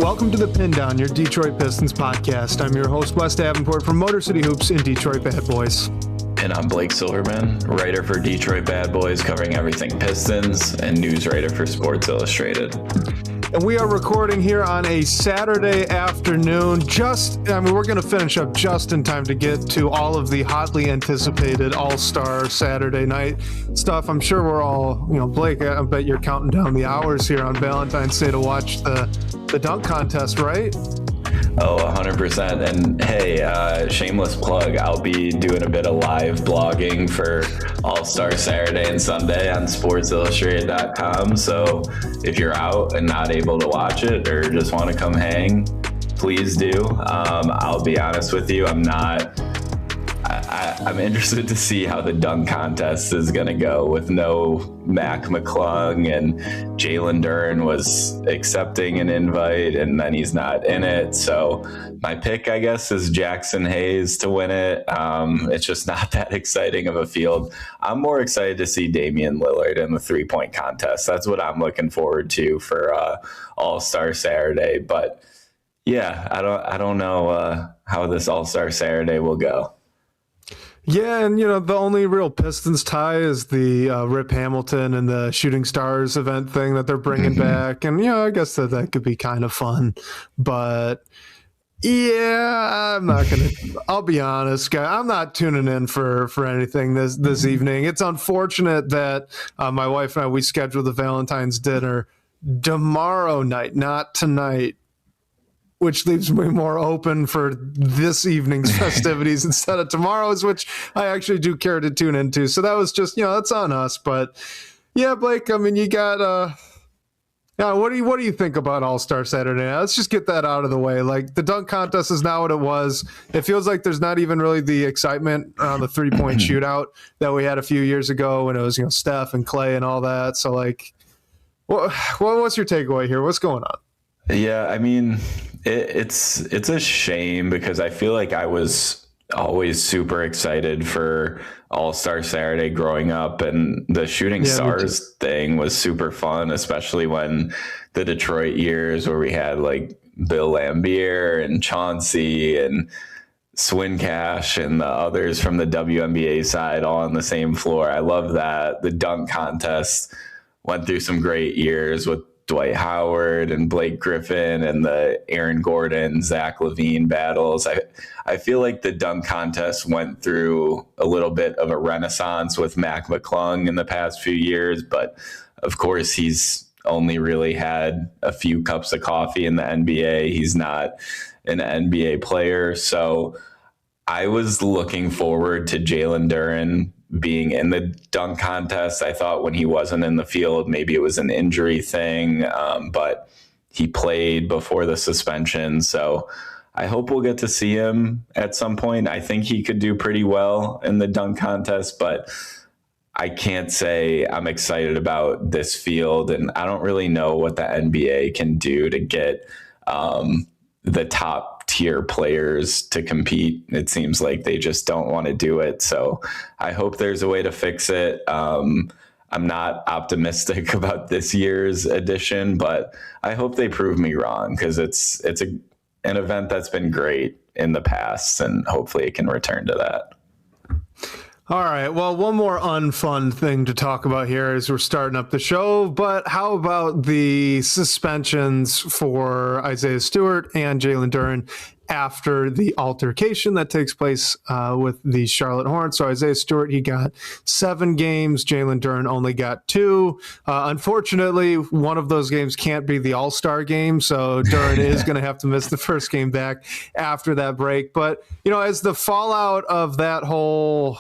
Welcome to the Pindown, your Detroit Pistons podcast. I'm your host, Wes Davenport from Motor City Hoops in Detroit Bad Boys. And I'm Blake Silverman, writer for Detroit Bad Boys, covering everything Pistons, and news writer for Sports Illustrated. And we are recording here on a Saturday afternoon. We're going to finish up just in time to get to all of the hotly anticipated All-Star Saturday night stuff. I'm sure we're all, Blake, I bet you're counting down the hours here on Valentine's Day to watch the dunk contest, right? Oh, 100%. And hey, shameless plug, I'll be doing a bit of live blogging for All-Star Saturday and Sunday on sportsillustrated.com. So if you're out and not able to watch it or just want to come hang, please do. I'll be honest with you, I'm interested to see how the dunk contest is going to go with no Mac McClung, and Jalen Duren was accepting an invite and then he's not in it. So my pick, I guess, is Jackson Hayes to win it. It's just not that exciting of a field. I'm more excited to see Damian Lillard in the 3-point contest. That's what I'm looking forward to for All-Star Saturday. But yeah, I don't know how this All-Star Saturday will go. Yeah, and the only real Pistons tie is the Rip Hamilton and the Shooting Stars event thing that they're bringing back, and I guess that could be kind of fun. But yeah, I'll be honest, guys, I'm not tuning in for anything this evening. It's unfortunate that my wife and I, we scheduled the Valentine's dinner tomorrow night, not tonight, which leaves me more open for this evening's festivities instead of tomorrow's, which I actually do care to tune into. So that was just, that's on us. But yeah, Blake, you got, what do you think about All-Star Saturday? Let's just get that out of the way. Like, the dunk contest is not what it was. It feels like there's not even really the excitement around the 3-point shootout that we had a few years ago when it was, Steph and Clay and all that. So like, what's your takeaway here? What's going on? Yeah, it's a shame because I feel like I was always super excited for All-Star Saturday growing up, and the Shooting Stars thing was super fun, especially when the Detroit years where we had like Bill Laimbeer and Chauncey and Swin Cash and the others from the WNBA side all on the same floor. I love that. The dunk contest went through some great years with Dwight Howard and Blake Griffin and the Aaron Gordon, Zach LaVine battles. I feel like the dunk contest went through a little bit of a renaissance with Mac McClung in the past few years, but of course he's only really had a few cups of coffee in the NBA. He's not an NBA player. So I was looking forward to Jalen Duren being in the dunk contest. I thought when he wasn't in the field, maybe it was an injury thing, but he played before the suspension. So I hope we'll get to see him at some point. I think he could do pretty well in the dunk contest, but I can't say I'm excited about this field. And I don't really know what the NBA can do to get the top tier players to compete. It seems like they just don't want to do it. So I hope there's a way to fix it. I'm not optimistic about this year's edition, but I hope they prove me wrong because it's an event that's been great in the past, and hopefully it can return to that. All right. Well, one more unfun thing to talk about here as we're starting up the show, but how about the suspensions for Isaiah Stewart and Jalen Duren after the altercation that takes place with the Charlotte Hornets? So Isaiah Stewart, he got 7 games. Jalen Duren only got 2. Unfortunately, one of those games can't be the All-Star game, so Duren is going to have to miss the first game back after that break. But, as the fallout of that whole,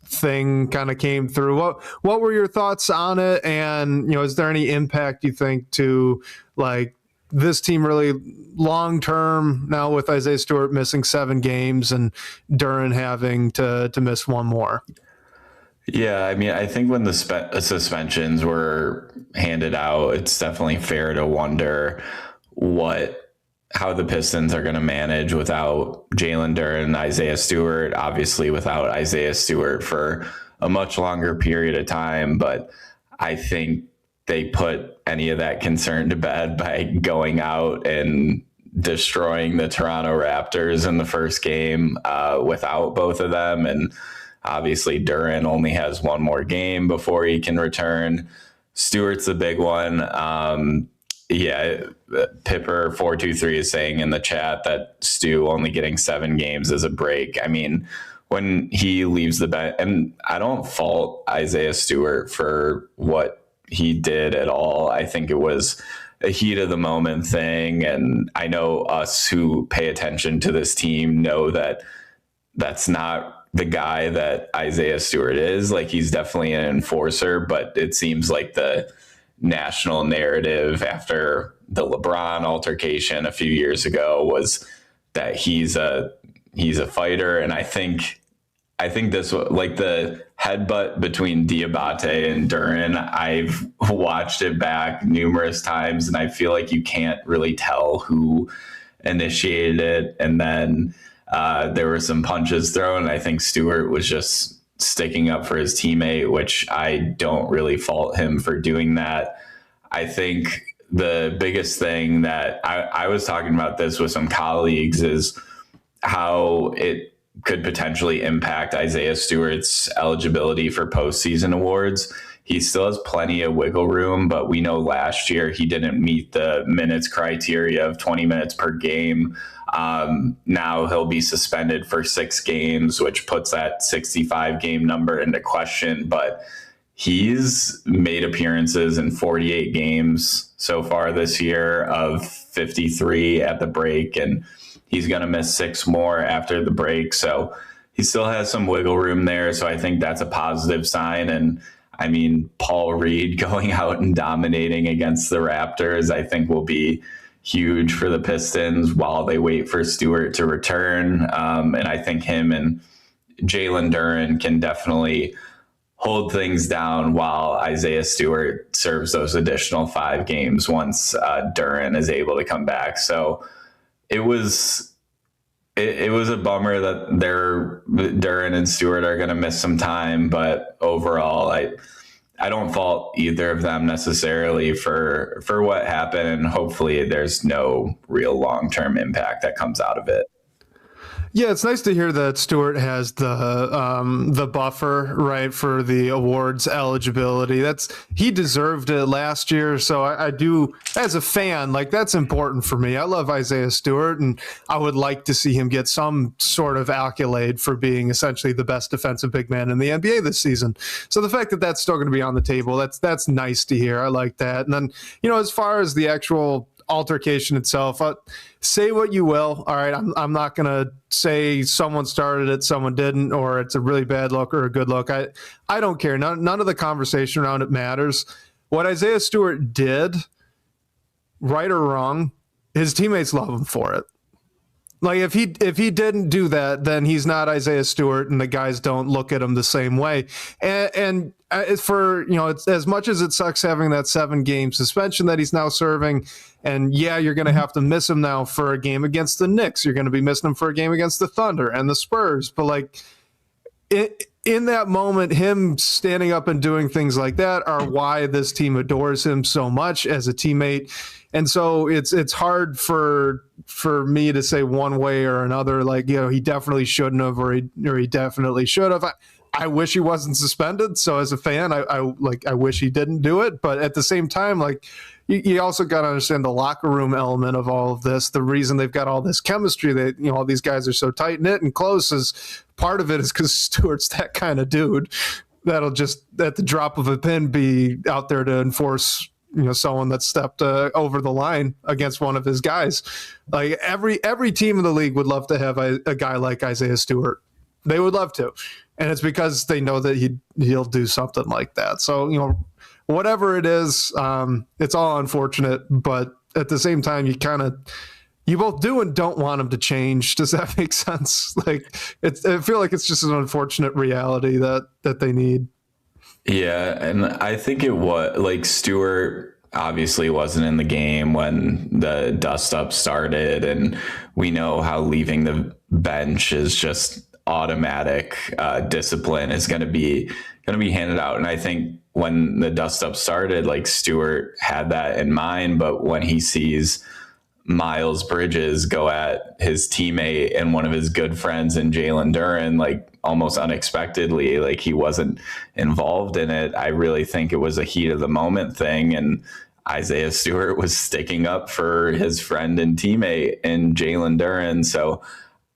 thing kind of came through, what were your thoughts on it? And, is there any impact you think to like this team really long term now with Isaiah Stewart missing 7 games and Duren having to miss 1 more? Yeah, I think when the suspensions were handed out, it's definitely fair to wonder how the Pistons are going to manage without Jalen Duren and Isaiah Stewart, obviously without Isaiah Stewart for a much longer period of time. But I think they put any of that concern to bed by going out and destroying the Toronto Raptors in the first game without both of them. And obviously Duren only has one more game before he can return. Stewart's the big one. Pipper423 is saying in the chat that Stu only getting 7 games is a break. I mean, when he leaves the bench, and I don't fault Isaiah Stewart for what he did at all. I think it was a heat of the moment thing. And I know us who pay attention to this team know that that's not the guy that Isaiah Stewart is. Like, he's definitely an enforcer, but it seems like the national narrative after the LeBron altercation a few years ago was that he's a fighter. And I think this, like the headbutt between Diabate and Duren, I've watched it back numerous times, and I feel like you can't really tell who initiated it. And then there were some punches thrown, and I think Stewart was just sticking up for his teammate, which I don't really fault him for doing that. I think the biggest thing that I was talking about this with some colleagues is how it could potentially impact Isaiah Stewart's eligibility for postseason awards. He still has plenty of wiggle room, but we know last year he didn't meet the minutes criteria of 20 minutes per game. Now he'll be suspended for 6 games, which puts that 65 game number into question, but he's made appearances in 48 games so far this year of 53 at the break, and he's going to miss 6 more after the break. So he still has some wiggle room there. So I think that's a positive sign. And I mean, Paul Reed going out and dominating against the Raptors, I think will be huge for the Pistons while they wait for Stewart to return. And I think him and Jalen Duren can definitely hold things down while Isaiah Stewart serves those additional 5 games once Duren is able to come back. So it was a bummer that Duren and Stewart are going to miss some time, but overall, I don't fault either of them necessarily for what happened, and hopefully there's no real long-term impact that comes out of it. Yeah, it's nice to hear that Stewart has the buffer, right, for the awards eligibility. He deserved it last year, so I do, as a fan, like, that's important for me. I love Isaiah Stewart, and I would like to see him get some sort of accolade for being essentially the best defensive big man in the NBA this season. So the fact that that's still going to be on the table, that's nice to hear. I like that. And then, as far as the actual altercation itself, say what you will. All right, I'm not going to say someone started it, someone didn't, or it's a really bad look or a good look. I don't care. None of the conversation around it matters. What Isaiah Stewart did, right or wrong, his teammates love him for it. Like, if he didn't do that, then he's not Isaiah Stewart, and the guys don't look at him the same way. And for, it's, as much as it sucks having that 7-game suspension that he's now serving, and yeah, you're going to have to miss him now for a game against the Knicks. You're going to be missing him for a game against the Thunder and the Spurs. But like, in that moment, him standing up and doing things like that are why this team adores him so much as a teammate. And so it's hard for me to say one way or another, like, he definitely shouldn't have, or he definitely should have. I wish he wasn't suspended. So as a fan, I wish he didn't do it. But at the same time, like, you also got to understand the locker room element of all of this. The reason they've got all this chemistry, that, all these guys are so tight knit and close, is part of it is because Stewart's that kind of dude that'll just, at the drop of a pin, be out there to enforce, someone that stepped over the line against one of his guys. Like, every team in the league would love to have a guy like Isaiah Stewart. They would love to. And it's because they know that he'll do something like that. So, whatever it is, it's all unfortunate, but at the same time, you both do and don't want him to change. Does that make sense? Like, I feel like it's just an unfortunate reality that they need. Yeah, and I think it was, like, Stewart obviously wasn't in the game when the dust up started, and we know how leaving the bench is just automatic discipline is going to be handed out. And I think when the dust up started, like Stewart had that in mind, but when he sees Miles Bridges go at his teammate and one of his good friends in Jalen Duren, like almost unexpectedly, like he wasn't involved in it. I really think it was a heat of the moment thing. And Isaiah Stewart was sticking up for his friend and teammate in Jalen Duren. So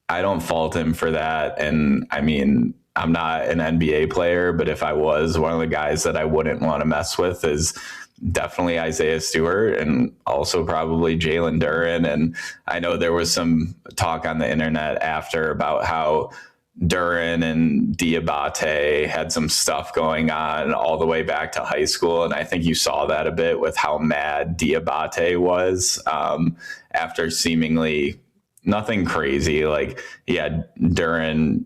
I don't fault him for that. And I mean, I'm not an NBA player, but if I was, one of the guys that I wouldn't want to mess with is definitely Isaiah Stewart and also probably Jalen Duren. And I know there was some talk on the internet after about how Duren and Diabate had some stuff going on all the way back to high school. And I think you saw that a bit with how mad Diabate was after seemingly nothing crazy. Like, yeah, Duren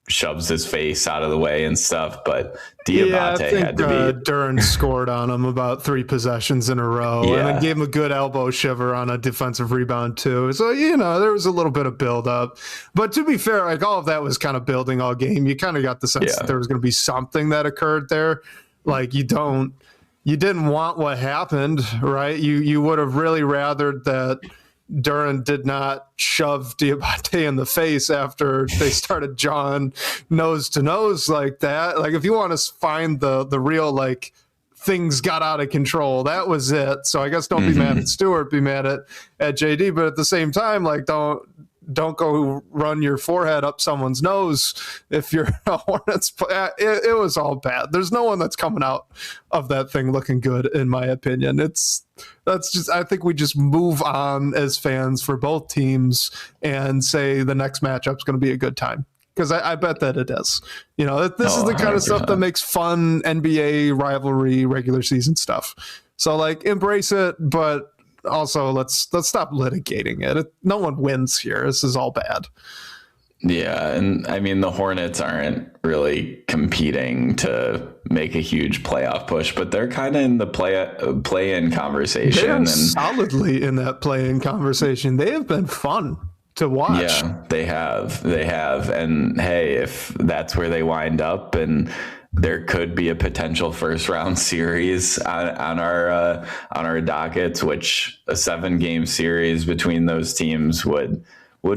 shoves his face out of the way and stuff, but Diabate had to be. Duren scored on him about 3 possessions in a row, and then gave him a good elbow shiver on a defensive rebound too. So there was a little bit of build up, but to be fair, like all of that was kind of building all game. You kind of got the sense that there was going to be something that occurred there. Like you didn't want what happened, right? You would have really rathered that Duren did not shove Diabate in the face after they started jawing nose to nose like that. Like if you want to find the real like things got out of control, that was it. So I guess don't be mad at Stewart, be mad at JD, but at the same time, like don't go run your forehead up someone's nose if you're a Hornets. It was all bad. There's no one that's coming out of that thing looking good, in my opinion. I think we just move on as fans for both teams and say the next matchup's going to be a good time. Because I bet that it is. This is the kind of stuff that makes fun NBA rivalry, regular season stuff. So like embrace it, but also let's stop litigating it. No one wins here. This is all bad. Yeah, and I mean the Hornets aren't really competing to make a huge playoff push, but they're kind of in the play-in conversation. They're solidly in that play-in conversation. They have been fun to watch. Yeah, they have. And hey, if that's where they wind up, and there could be a potential first round series on our dockets, which a 7-game series between those teams would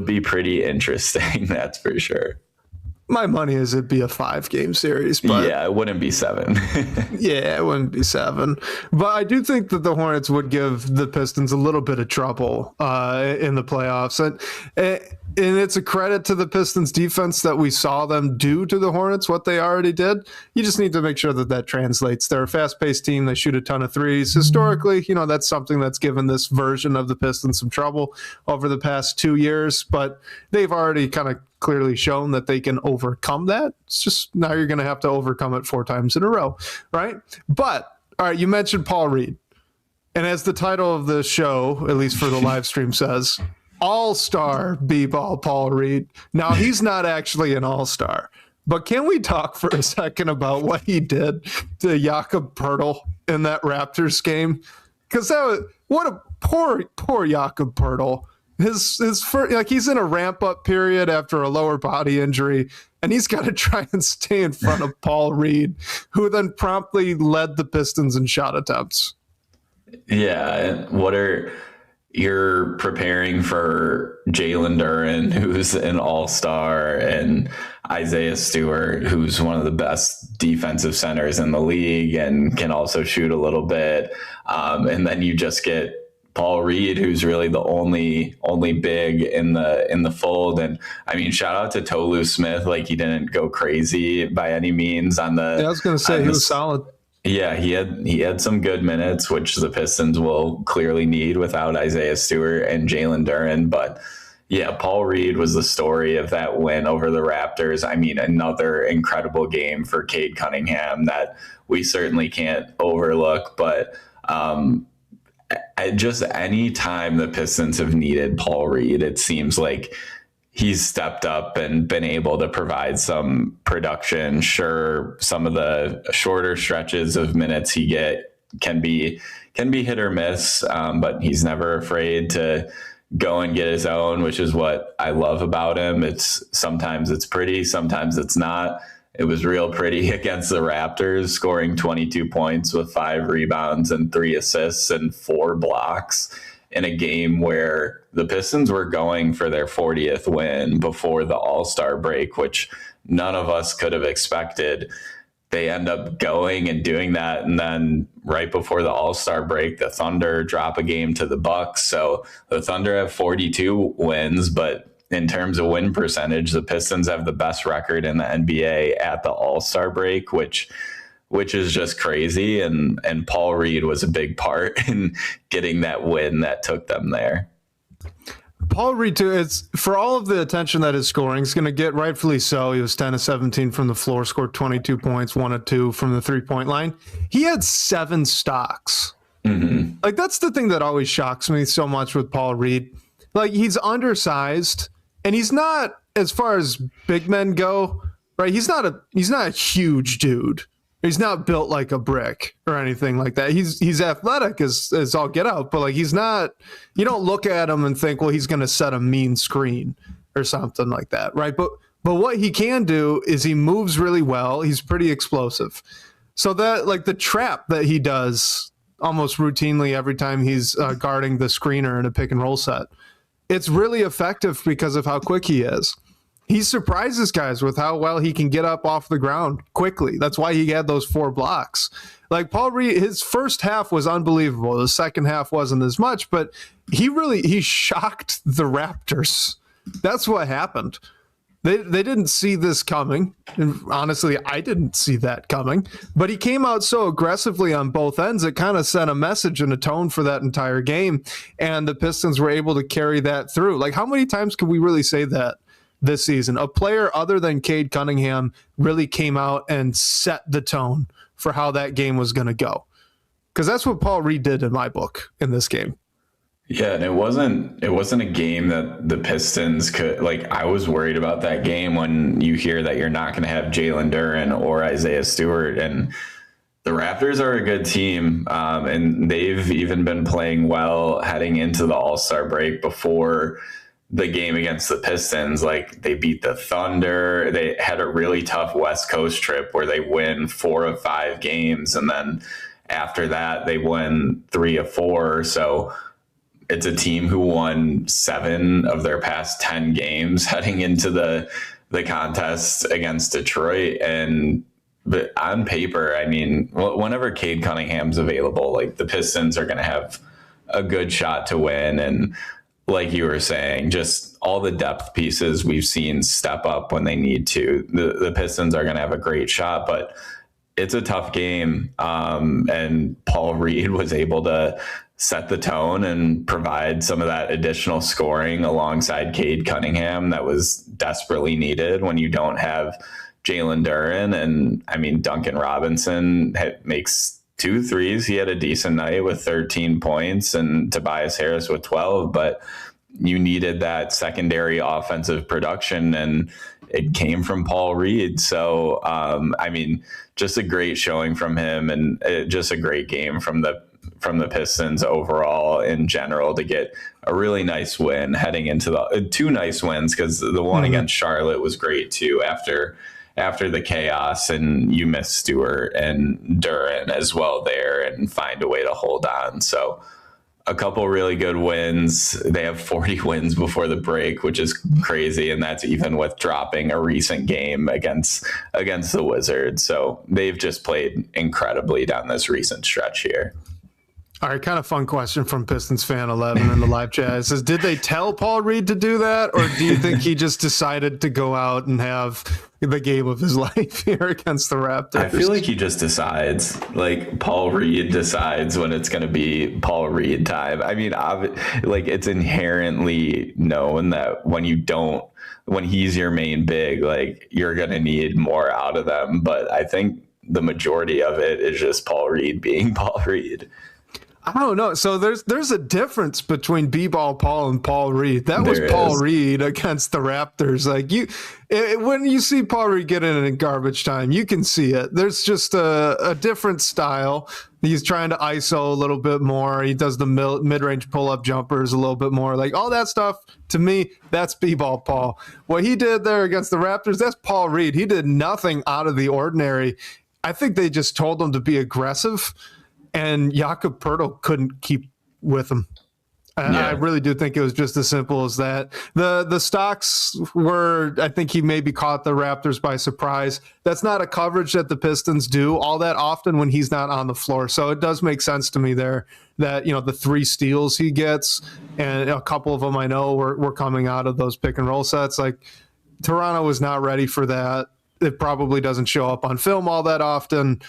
be pretty interesting. That's for sure. My money is it'd be a 5-game series, but yeah, it wouldn't be 7. Yeah, it wouldn't be 7. But I do think that the Hornets would give the Pistons a little bit of trouble in the playoffs. And it's a credit to the Pistons defense that we saw them do to the Hornets what they already did. You just need to make sure that translates. They're a fast-paced team. They shoot a ton of threes. Historically, that's something that's given this version of the Pistons some trouble over the past 2 years. But they've already kind of clearly shown that they can overcome that. It's just now you're going to have to overcome it 4 times in a row, right? But, all right, you mentioned Paul Reed. And as the title of the show, at least for the live stream, says, All-Star B-Ball Paul Reed. Now, he's not actually an All-Star, but can we talk for a second about what he did to Jakob Poeltl in that Raptors game? Because what a poor Jakob Poeltl. His first, like he's in a ramp-up period after a lower body injury, and he's got to try and stay in front of Paul Reed, who then promptly led the Pistons in shot attempts. Yeah, you're preparing for Jalen Duren, who's an all-star, and Isaiah Stewart, who's one of the best defensive centers in the league and can also shoot a little bit. And then you just get Paul Reed, who's really the only big in the fold. And I mean, shout out to Tolu Smith. Like he didn't go crazy by any means on the. Yeah, I was going to say he was solid. Yeah, he had some good minutes, which the Pistons will clearly need without Isaiah Stewart and Jalen Duren. But yeah, Paul Reed was the story of that win over the Raptors. I mean, another incredible game for Cade Cunningham that we certainly can't overlook. But just any time the Pistons have needed Paul Reed, it seems like he's stepped up and been able to provide some production. Sure, some of the shorter stretches of minutes he get can be hit or miss, but he's never afraid to go and get his own, which is what I love about him. Sometimes it's pretty, sometimes it's not. It was real pretty against the Raptors, scoring 22 points with 5 rebounds and 3 assists and 4 blocks in a game where the Pistons were going for their 40th win before the All-Star break, which none of us could have expected. They end up going and doing that, and then right before the All-Star break, the Thunder drop a game to the Bucks. So the Thunder have 42 wins, but in terms of win percentage, the Pistons have the best record in the NBA at the All-Star break, which is just crazy. And Paul Reed was a big part in getting that win that took them there. Paul Reed, too, it's for all of the attention that his scoring is going to get, rightfully so. He was 10 of 17 from the floor, scored 22 points, 1 of 2 from the 3-point line. He had 7 stocks. Mm-hmm. Like, that's the thing that always shocks me so much with Paul Reed. Like, he's undersized, and he's not, as far as big men go, right? He's not a huge dude. He's not built like a brick or anything like that. He's athletic as all get out, but like he's not, you don't look at him and think, well, he's going to set a mean screen or something like that, right? But what he can do is he moves really well. He's pretty explosive. So that, like, the trap that he does almost routinely every time he's guarding the screener in a pick and roll set, it's really effective because of how quick he is. He surprises guys with how well he can get up off the ground quickly. That's why he had those 4 blocks. Like, Paul Reed, his first half was unbelievable. The second half wasn't as much, but he shocked the Raptors. That's what happened. They didn't see this coming. And honestly, I didn't see that coming. But he came out so aggressively on both ends, it kind of sent a message and a tone for that entire game. And the Pistons were able to carry that through. Like, how many times can we really say that this season? A player other than Cade Cunningham really came out and set the tone for how that game was going to go. Because that's what Paul Reed did in my book in this game. Yeah, and it wasn't a game that the Pistons could, like, I was worried about that game when you hear that you're not going to have Jalen Duren or Isaiah Stewart. And the Raptors are a good team, and they've even been playing well heading into the All-Star break before the game against the Pistons. Like, they beat the Thunder. They had a really tough West Coast trip where they win 4 of 5 games. And then after that, they win 3 of 4. So it's a team who won 7 of their past 10 games heading into the contest against Detroit. But on paper, I mean, whenever Cade Cunningham's available, like, the Pistons are going to have a good shot to win. And like you were saying, just all the depth pieces we've seen step up when they need to. The Pistons are going to have a great shot, but it's a tough game. And Paul Reed was able to set the tone and provide some of that additional scoring alongside Cade Cunningham that was desperately needed when you don't have Jalen Duren. And I mean, Duncan Robinson makes 2 threes. He had a decent night with 13 points, and Tobias Harris with 12, but you needed that secondary offensive production, and it came from Paul Reed. So, I mean, just a great showing from him, and just a great game from the Pistons overall in general to get a really nice win heading into the 2 nice wins, because the one against Charlotte was great too after the chaos, and you miss Stewart and Duren as well there and find a way to hold on. So a couple really good wins. They have 40 wins before the break, which is crazy. And that's even with dropping a recent game against the Wizards. So they've just played incredibly down this recent stretch here. All right, kind of fun question from Pistons fan 11 in the live chat. It says, did they tell Paul Reed to do that, or do you think he just decided to go out and have the game of his life here against the Raptors? I feel like he just decides. Like, Paul Reed decides when it's going to be Paul Reed time. I mean, like, it's inherently known that when he's your main big, like, you're going to need more out of them. But I think the majority of it is just Paul Reed being Paul Reed. I don't know. So there's a difference between B-ball Paul and Paul Reed. That was Paul Reed against the Raptors. Like when you see Paul Reed get in garbage time, you can see it. There's just a different style. He's trying to ISO a little bit more. He does the mid-range pull-up jumpers a little bit more. Like all that stuff, to me, that's B-ball Paul. What he did there against the Raptors, that's Paul Reed. He did nothing out of the ordinary. I think they just told him to be aggressive, and Jakob Poeltl couldn't keep with him. I really do think it was just as simple as that. The stocks were, I think he maybe caught the Raptors by surprise. That's not a coverage that the Pistons do all that often when he's not on the floor. So it does make sense to me there that, the 3 steals he gets, and a couple of them I know were coming out of those pick and roll sets. Like Toronto was not ready for that. It probably doesn't show up on film all that often.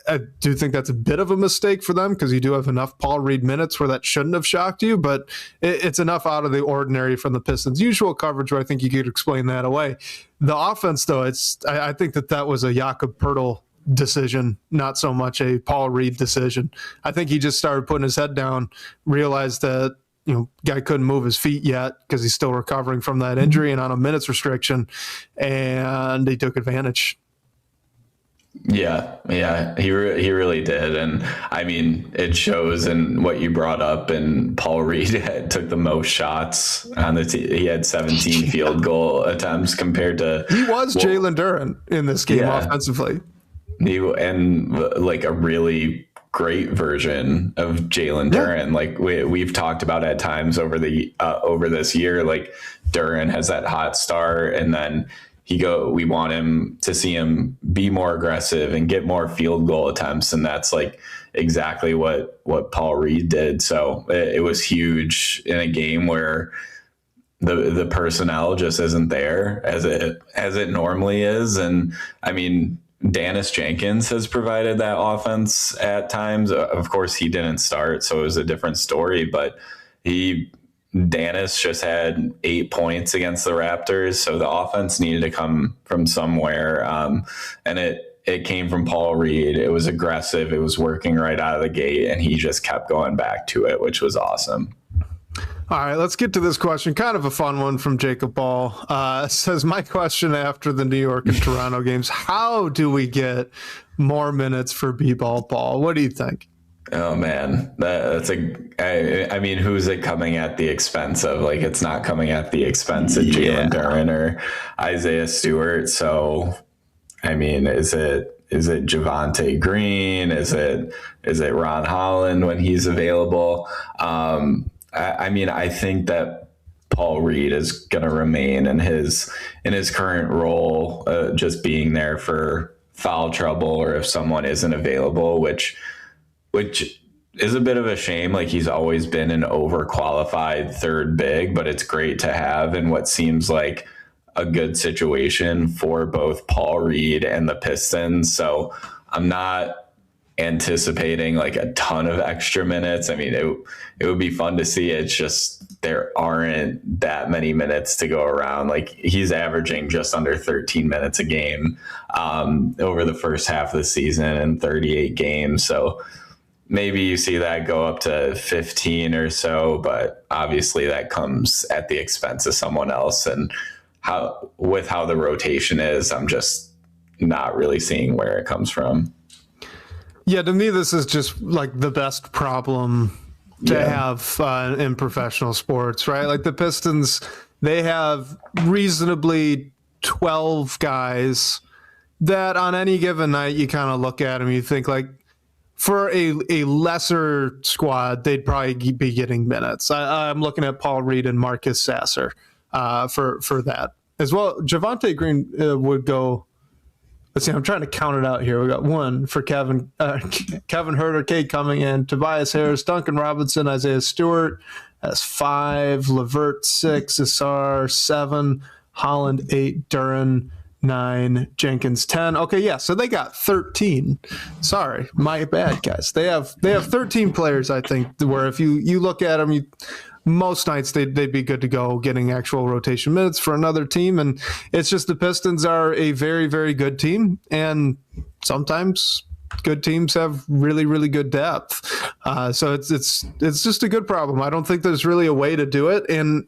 I do think that's a bit of a mistake for them because you do have enough Paul Reed minutes where that shouldn't have shocked you, but it's enough out of the ordinary from the Pistons' usual coverage where I think you could explain that away. The offense, though, I think that was a Jakob Poeltl decision, not so much a Paul Reed decision. I think he just started putting his head down, realized that guy couldn't move his feet yet because he's still recovering from that injury and on a minutes restriction, and he took advantage. Yeah, he really did. And I mean, it shows in what you brought up, and Paul Reed took the most shots on the team. He had 17 field goal attempts compared to... He was Jalen Duren in this game offensively. And like a really great version of Jalen Duren. Like we've talked about at times over this year, like Duren has that hot start, and then we want him to see him be more aggressive and get more field goal attempts. And that's like exactly what Paul Reed did. So it was huge in a game where the personnel just isn't there as it normally is. And I mean, Dennis Jenkins has provided that offense at times. Of course, he didn't start, so it was a different story, but Dennis just had 8 points against the Raptors, so the offense needed to come from somewhere, and it came from Paul Reed. It was aggressive. It was working right out of the gate, and he just kept going back to it, which was awesome. All right, let's get to this question. Kind of a fun one from Jakob Poeltl. Says, my question after the New York and Toronto games, how do we get more minutes for B-ball Paul? What do you think? Oh man, I mean, who's it coming at the expense of? Like, it's not coming at the expense of Jalen Duren or Isaiah Stewart. So, I mean, is it Javonte Green? Is it Ron Holland when he's available? I mean, I think that Paul Reed is going to remain in his current role, just being there for foul trouble or if someone isn't available, which is a bit of a shame. Like, he's always been an overqualified third big, but it's great to have in what seems like a good situation for both Paul Reed and the Pistons. So I'm not anticipating like a ton of extra minutes. I mean, it would be fun to see. It's just there aren't that many minutes to go around. Like, he's averaging just under 13 minutes a game over the first half of the season in 38 games. So maybe you see that go up to 15 or so, but obviously that comes at the expense of someone else. And how the rotation is, I'm just not really seeing where it comes from. Yeah, to me, this is just like the best problem to have in professional sports, right? Like the Pistons, they have reasonably 12 guys that on any given night you kind of look at them, you think like for a lesser squad, they'd probably be getting minutes. I'm looking at Paul Reed and Marcus Sasser for that as well. Javonte Green would go. Let's see, I'm trying to count it out here. We got 1 for Kevin Huerter, Cade coming in, Tobias Harris, Duncan Robinson, Isaiah Stewart. That's 5, Levert 6, Asar 7, Holland 8, Duren 9, Jenkins 10. Okay, yeah, so they got 13. Sorry, my bad, guys. They have 13 players, I think, where if you look at them, most nights they'd be good to go getting actual rotation minutes for another team. And it's just the Pistons are a very, very good team. And sometimes good teams have really, really good depth. So it's just a good problem. I don't think there's really a way to do it. And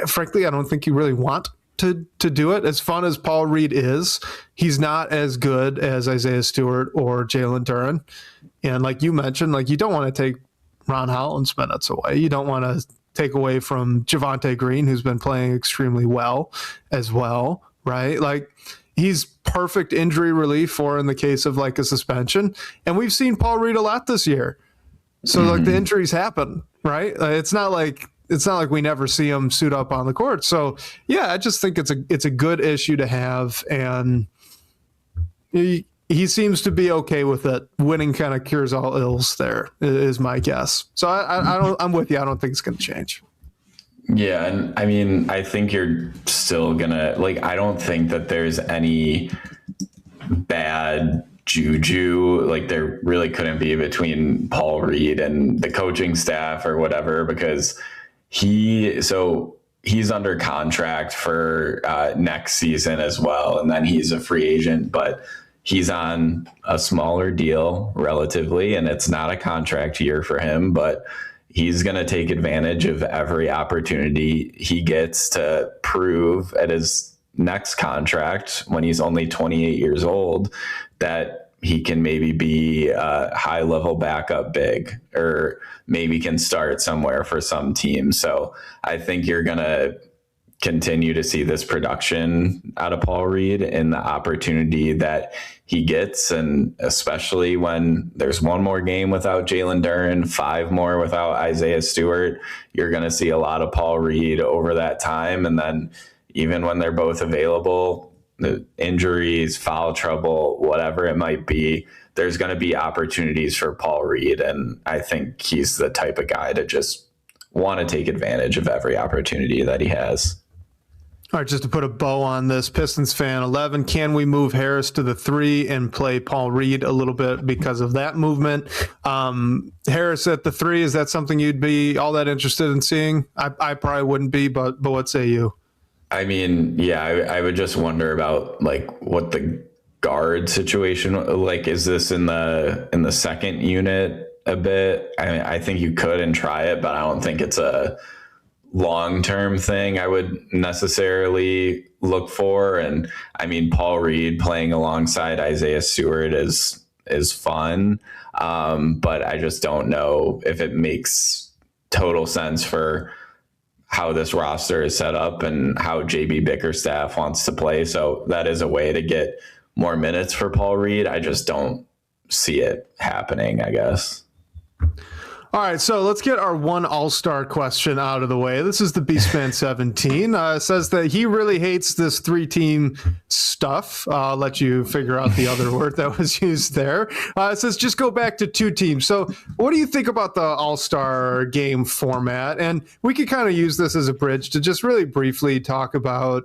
frankly, I don't think you really want to do it. As fun as Paul Reed is, he's not as good as Isaiah Stewart or Jalen Duren. And like you mentioned, like you don't want to take Ron Holland's minutes away. You don't want to take away from Javonte Green, who's been playing extremely well as well, right? Like he's perfect injury relief for in the case of like a suspension. And we've seen Paul Reed a lot this year. So like the injuries happen, right? It's not like we never see him suit up on the court. So yeah, I just think it's a good issue to have, and he seems to be okay with it. Winning kind of cures all ills. There is my guess. So I'm with you. I don't think it's going to change. Yeah, and I mean, I think you're still gonna like. I don't think that there's any bad juju, like there really couldn't be, between Paul Reed and the coaching staff or whatever, because he's under contract for next season as well, and then he's a free agent, but he's on a smaller deal relatively, and it's not a contract year for him, but he's going to take advantage of every opportunity he gets to prove at his next contract, when he's only 28 years old, that he can maybe be a high level backup big, or maybe can start somewhere for some team. So I think you're going to continue to see this production out of Paul Reed and the opportunity that he gets. And especially when there's one more game without Jalen Duren, 5 more without Isaiah Stewart, you're going to see a lot of Paul Reed over that time. And then even when they're both available, the injuries, foul trouble, whatever it might be, there's going to be opportunities for Paul Reed. And I think he's the type of guy to just want to take advantage of every opportunity that he has. All right, just to put a bow on this, Pistons fan 11, can we move Harris to the 3 and play Paul Reed a little bit because of that movement? Harris at the 3, is that something you'd be all that interested in seeing? I probably wouldn't be, but what say you? I mean, yeah, I would just wonder about like what the guard situation, like, is this in the second unit a bit? I think you could and try it, but I don't think it's a long-term thing I would necessarily look for. And I mean, Paul Reed playing alongside Isaiah Stewart is fun. But I just don't know if it makes total sense for how this roster is set up and how JB Bickerstaff wants to play. So that is a way to get more minutes for Paul Reed. I just don't see it happening, I guess. All right, so let's get our one all-star question out of the way. This is the Beastman 17. Says that he really hates this 3-team stuff. I'll let you figure out the other word that was used there. It says just go back to 2 teams. So what do you think about the all-star game format? And we could kind of use this as a bridge to just really briefly talk about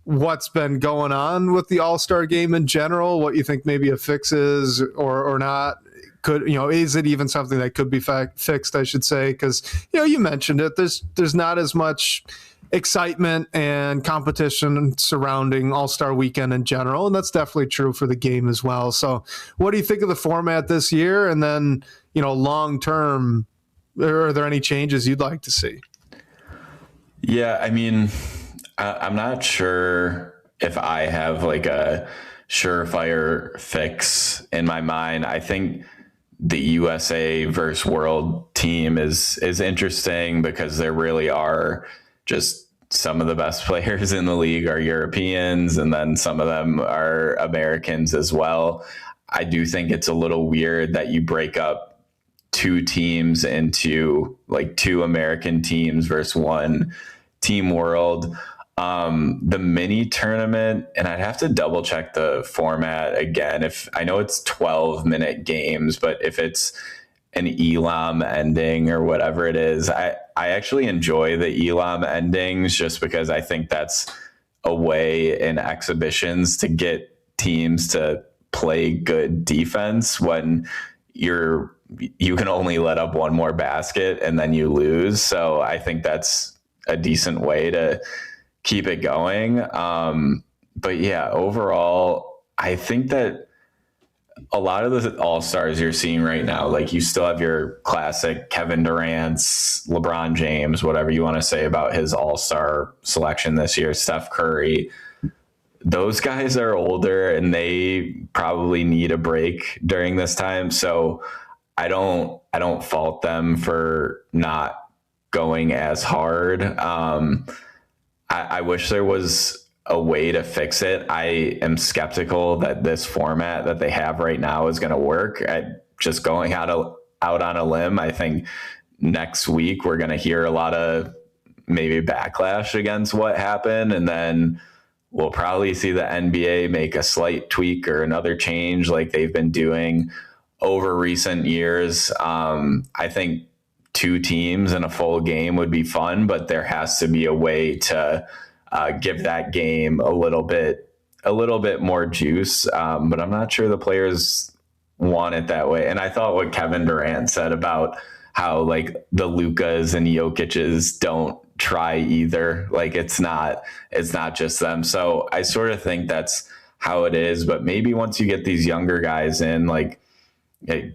what's been going on with the all-star game in general, what you think maybe a fix is or not. Is it even something that could be fixed, I should say? Because, you mentioned it. There's not as much excitement and competition surrounding All-Star Weekend in general, and that's definitely true for the game as well. So what do you think of the format this year? And then, long term, are there any changes you'd like to see? Yeah, I mean, I'm not sure if I have like a surefire fix in my mind. I think the USA versus world team is interesting because there really are just some of the best players in the league are Europeans, and then some of them are Americans as well. I do think it's a little weird that you break up 2 teams into like 2 American teams versus 1 team world. The mini tournament, and I'd have to double check the format again. If I know it's 12-minute games, but if it's an Elam ending or whatever it is, I actually enjoy the Elam endings just because I think that's a way in exhibitions to get teams to play good defense when you can only let up 1 more basket and then you lose. So I think that's a decent way to keep it going. But yeah, overall, I think that a lot of the all-stars you're seeing right now, like you still have your classic Kevin Durant's, LeBron James, whatever you want to say about his all-star selection this year, Steph Curry. Those guys are older and they probably need a break during this time. So I don't fault them for not going as hard. I wish there was a way to fix it. I am skeptical that this format that they have right now is going to work. Just going out on a limb, I think next week we're going to hear a lot of maybe backlash against what happened, and then we'll probably see the NBA make a slight tweak or another change like they've been doing over recent years. I think 2 teams in a full game would be fun, but there has to be a way to give that game a little bit more juice. But I'm not sure the players want it that way. And I thought what Kevin Durant said about how like the Lukas and Jokic's don't try either. Like it's not just them. So I sort of think that's how it is. But maybe once you get these younger guys in, like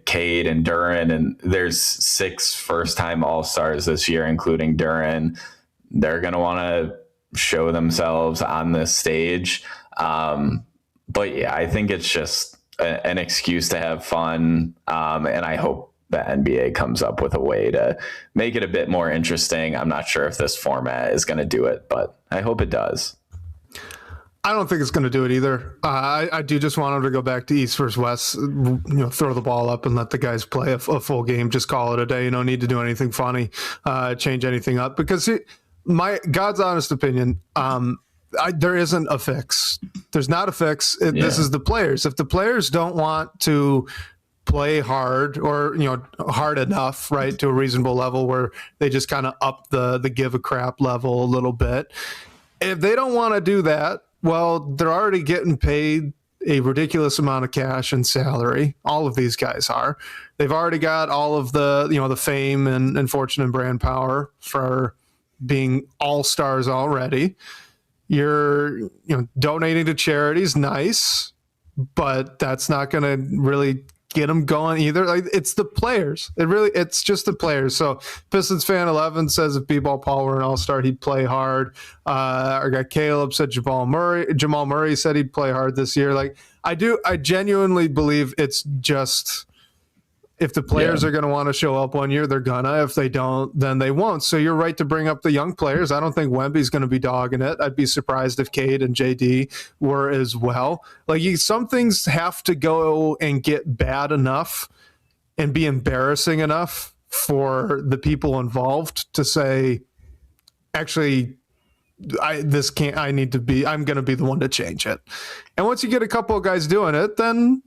Cade and Duren, and there's 6 first-time All-Stars this year, including Duren, they're going to want to show themselves on this stage. But yeah, I think it's just an excuse to have fun. And I hope the NBA comes up with a way to make it a bit more interesting. I'm not sure if this format is going to do it, but I hope it does. I don't think it's going to do it either. I do just want them to go back to East versus West, throw the ball up and let the guys play a full game. Just call it a day. You don't need to do anything funny, change anything up, because my God's honest opinion, there isn't a fix. There's not a fix. This is the players. If the players don't want to play hard or, hard enough, right, to a reasonable level where they just kind of up the give a crap level a little bit. If they don't want to do that, well, they're already getting paid a ridiculous amount of cash and salary. All of these guys are. They've already got all of the, the fame and fortune and brand power for being all-stars already. You're donating to charities, nice, but that's not going to really get them going either. Like, it's the players. It's just the players. So Pistons fan 11 says if BBall Paul were an all-star, he'd play hard. I got Caleb said Jamal Murray said he'd play hard this year. Like I genuinely believe it's just, if the players are going to want to show up one year, they're gonna. If they don't, then they won't. So you're right to bring up the young players. I don't think Wemby's going to be dogging it. I'd be surprised if Cade and JD were as well. Like some things have to go and get bad enough and be embarrassing enough for the people involved to say, actually, I'm going to be the one to change it. And once you get a couple of guys doing it, then,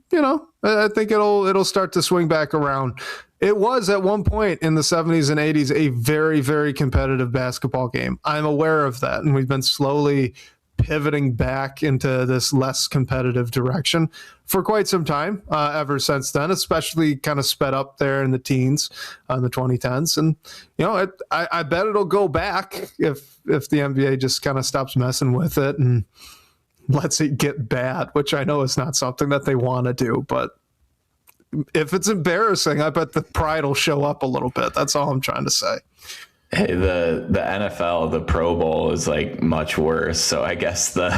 I think it'll start to swing back around. It was at one point in the 70s and 80s a very, very competitive basketball game. I'm aware of that. And we've been slowly pivoting back into this less competitive direction for quite some time ever since then, especially kind of sped up there in the teens, in the 2010s. And, I bet it'll go back if the NBA just kind of stops messing with it and lets it get bad, which I know is not something that they want to do. But if it's embarrassing, I bet the pride will show up a little bit. That's all I'm trying to say. Hey, the NFL, the Pro Bowl is like much worse. So I guess the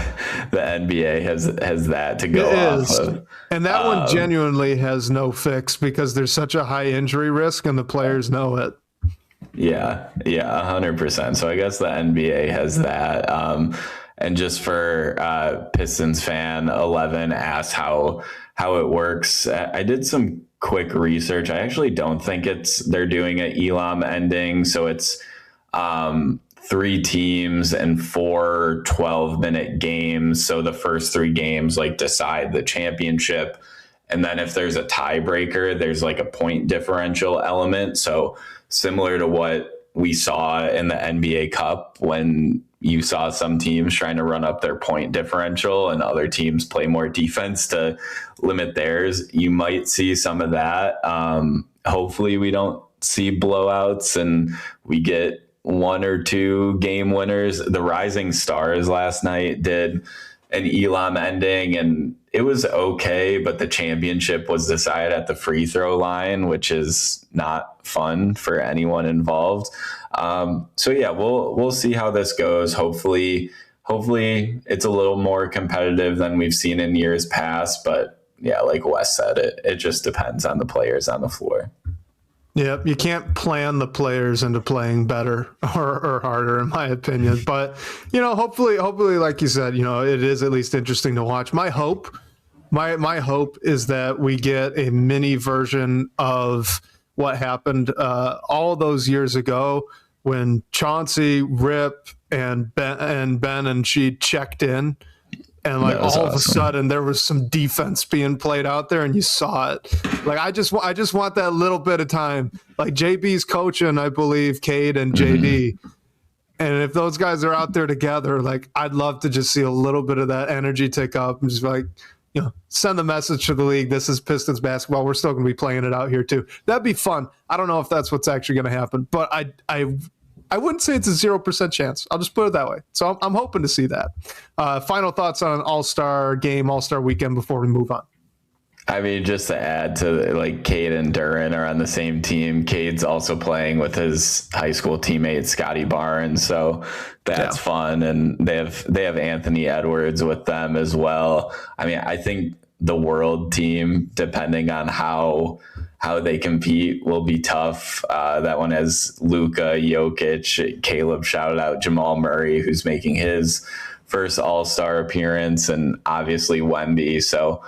NBA has that to go off of. And that one genuinely has no fix because there's such a high injury risk and the players know it. Yeah, 100%. So I guess the NBA has that. And just for Pistons fan 11 asks how it works. I did some quick research. I actually don't think they're doing an Elam ending. So it's 3 teams and 4 12-minute games. So the first 3 games decide the championship. And then if there's a tiebreaker, there's a point differential element. So similar to what we saw in the NBA Cup when you saw some teams trying to run up their point differential and other teams play more defense to limit theirs. You might see some of that. Hopefully we don't see blowouts and we get 1 or 2 game winners. The Rising Stars last night did an Elam ending, and it was okay, but the championship was decided at the free throw line, which is not fun for anyone involved. So yeah, we'll see how this goes. Hopefully it's a little more competitive than we've seen in years past, but yeah, like Wes said, it just depends on the players on the floor. Yeah, you can't plan the players into playing better or harder, in my opinion. But, hopefully, like you said, it is at least interesting to watch. My hope is that we get a mini version of what happened all those years ago when Chauncey, Rip, and Ben and she checked in. And all awesome. Of a sudden there was some defense being played out there and you saw it. Like, I just want that little bit of time. Like, JB's coaching, I believe, Cade and JD. And if those guys are out there together, like, I'd love to just see a little bit of that energy tick up and just like, send the message to the league. This is Pistons basketball. We're still going to be playing it out here too. That'd be fun. I don't know if that's what's actually going to happen, but I wouldn't say it's a 0% chance. I'll just put it that way. So I'm hoping to see that. Final thoughts on All-Star game, All-Star weekend before we move on. I mean, just to add to, like, Cade and Duren are on the same team. Cade's also playing with his high school teammate Scotty Barnes, so that's fun. And they have Anthony Edwards with them as well. I mean, I think the world team, depending on how they compete, will be tough. That one has Luka, Jokic, Caleb shouted out Jamal Murray, who's making his first All-Star appearance, and obviously Wemby. So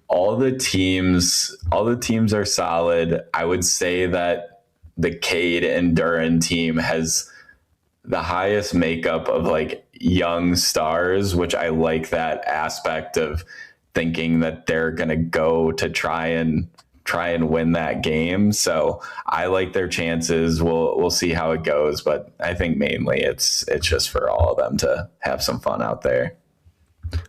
all the teams are solid. I would say that the Cade and Duren team has the highest makeup of, like, young stars, which I like that aspect of thinking that they're going to go to try and win that game. So I like their chances. We'll see how it goes, but I think mainly it's just for all of them to have some fun out there.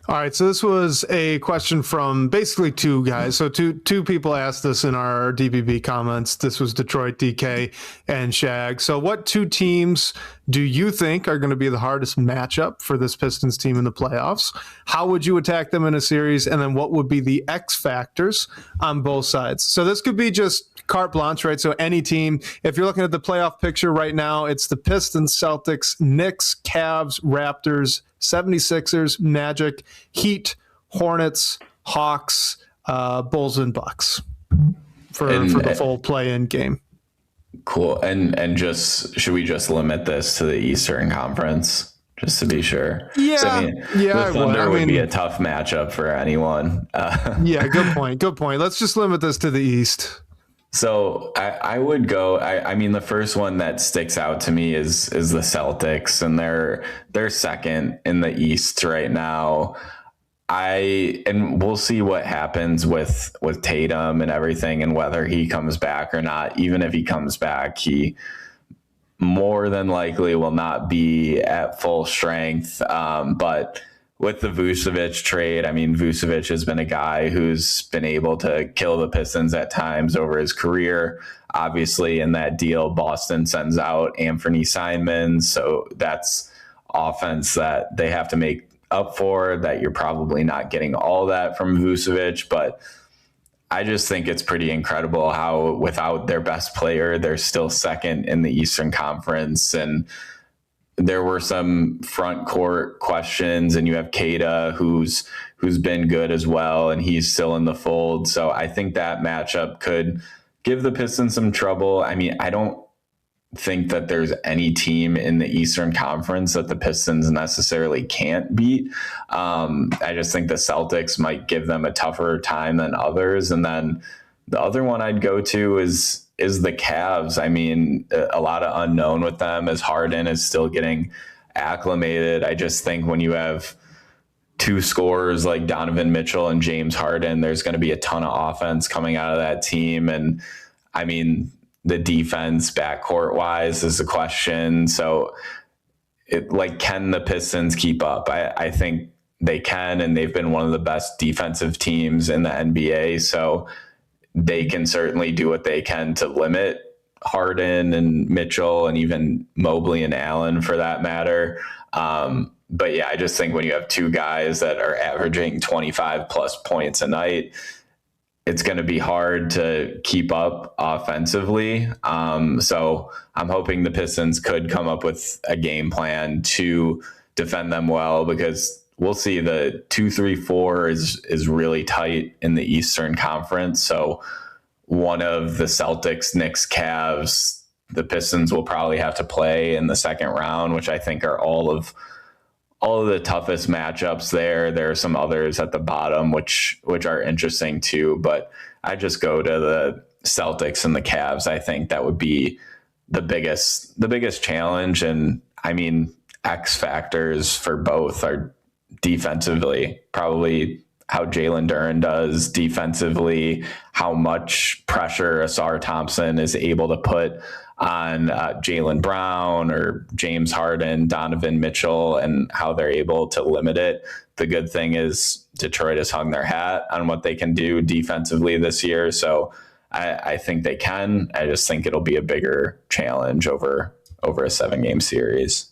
All right, so this was a question from basically two guys. So two people asked this in our DBB comments. This was Detroit, DK, and Shag. So what two teams do you think are going to be the hardest matchup for this Pistons team in the playoffs? How would you attack them in a series? And then what would be the X factors on both sides? So this could be just carte blanche, right? So any team, if you're looking at the playoff picture right now, it's the Pistons, Celtics, Knicks, Cavs, Raptors, 76ers, Magic, Heat, Hornets, Hawks, Bulls, and Bucks for the full play-in game. Cool. And just, should we just limit this to the Eastern Conference, just to be sure? Yeah. So, the Thunder would be a tough matchup for anyone. Yeah, good point. Good point. Let's just limit this to the East. So I would go. I mean, the first one that sticks out to me is the Celtics, and they're second in the East right now. And we'll see what happens with Tatum and everything, and whether he comes back or not. Even if he comes back, he more than likely will not be at full strength. But with the Vucevic trade, I mean, Vucevic has been a guy who's been able to kill the Pistons at times over his career. Obviously, in that deal, Boston sends out Anthony Simons, so that's offense that they have to make up for, that you're probably not getting all that from Vucevic. But I just think it's pretty incredible how, without their best player, they're still second in the Eastern Conference. And there were some front court questions, and you have Keita, who's been good as well, and he's still in the fold. So I think that matchup could give the Pistons some trouble. I mean, I don't think that there's any team in the Eastern Conference that the Pistons necessarily can't beat. I just think the Celtics might give them a tougher time than others. And then the other one I'd go to is the Cavs. I mean, a lot of unknown with them, as Harden is still getting acclimated. I just think when you have two scorers like Donovan Mitchell and James Harden, there's going to be a ton of offense coming out of that team. And I mean, the defense backcourt wise is a question. So can the Pistons keep up? I think they can, and they've been one of the best defensive teams in the NBA. So they can certainly do what they can to limit Harden and Mitchell and even Mobley and Allen for that matter. But yeah, I just think when you have two guys that are averaging 25 plus points a night, it's going to be hard to keep up offensively. So I'm hoping the Pistons could come up with a game plan to defend them well, because we'll see. The 2-3-4 is really tight in the Eastern Conference. So one of the Celtics, Knicks, Cavs, the Pistons will probably have to play in the second round, which I think are all of the toughest matchups there. There are some others at the bottom, which are interesting too, but I just go to the Celtics and the Cavs. I think that would be the biggest challenge. And I mean, X factors for both are defensively, probably how Jalen Duren does defensively, how much pressure Asar Thompson is able to put on Jaylen Brown or James Harden, Donovan Mitchell, and how they're able to limit it. The good thing is Detroit has hung their hat on what they can do defensively this year. So I think they can. I just think it'll be a bigger challenge over a 7-game series.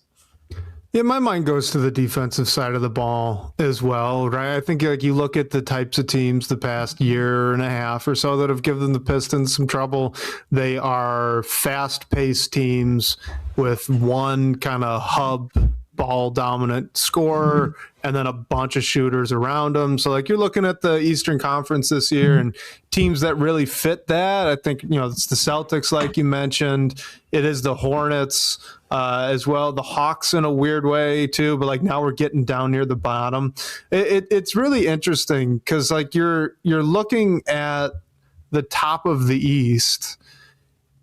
Yeah, my mind goes to the defensive side of the ball as well, right? I think like you look at the types of teams the past year and a half or so that have given the Pistons some trouble. They are fast-paced teams with one kind of hub ball dominant scorer and then a bunch of shooters around them. So like you're looking at the Eastern Conference this year and teams that really fit that. I think, it's the Celtics, like you mentioned. It is the Hornets as well. The Hawks in a weird way too, but like now we're getting down near the bottom. It's really interesting because like you're looking at the top of the East,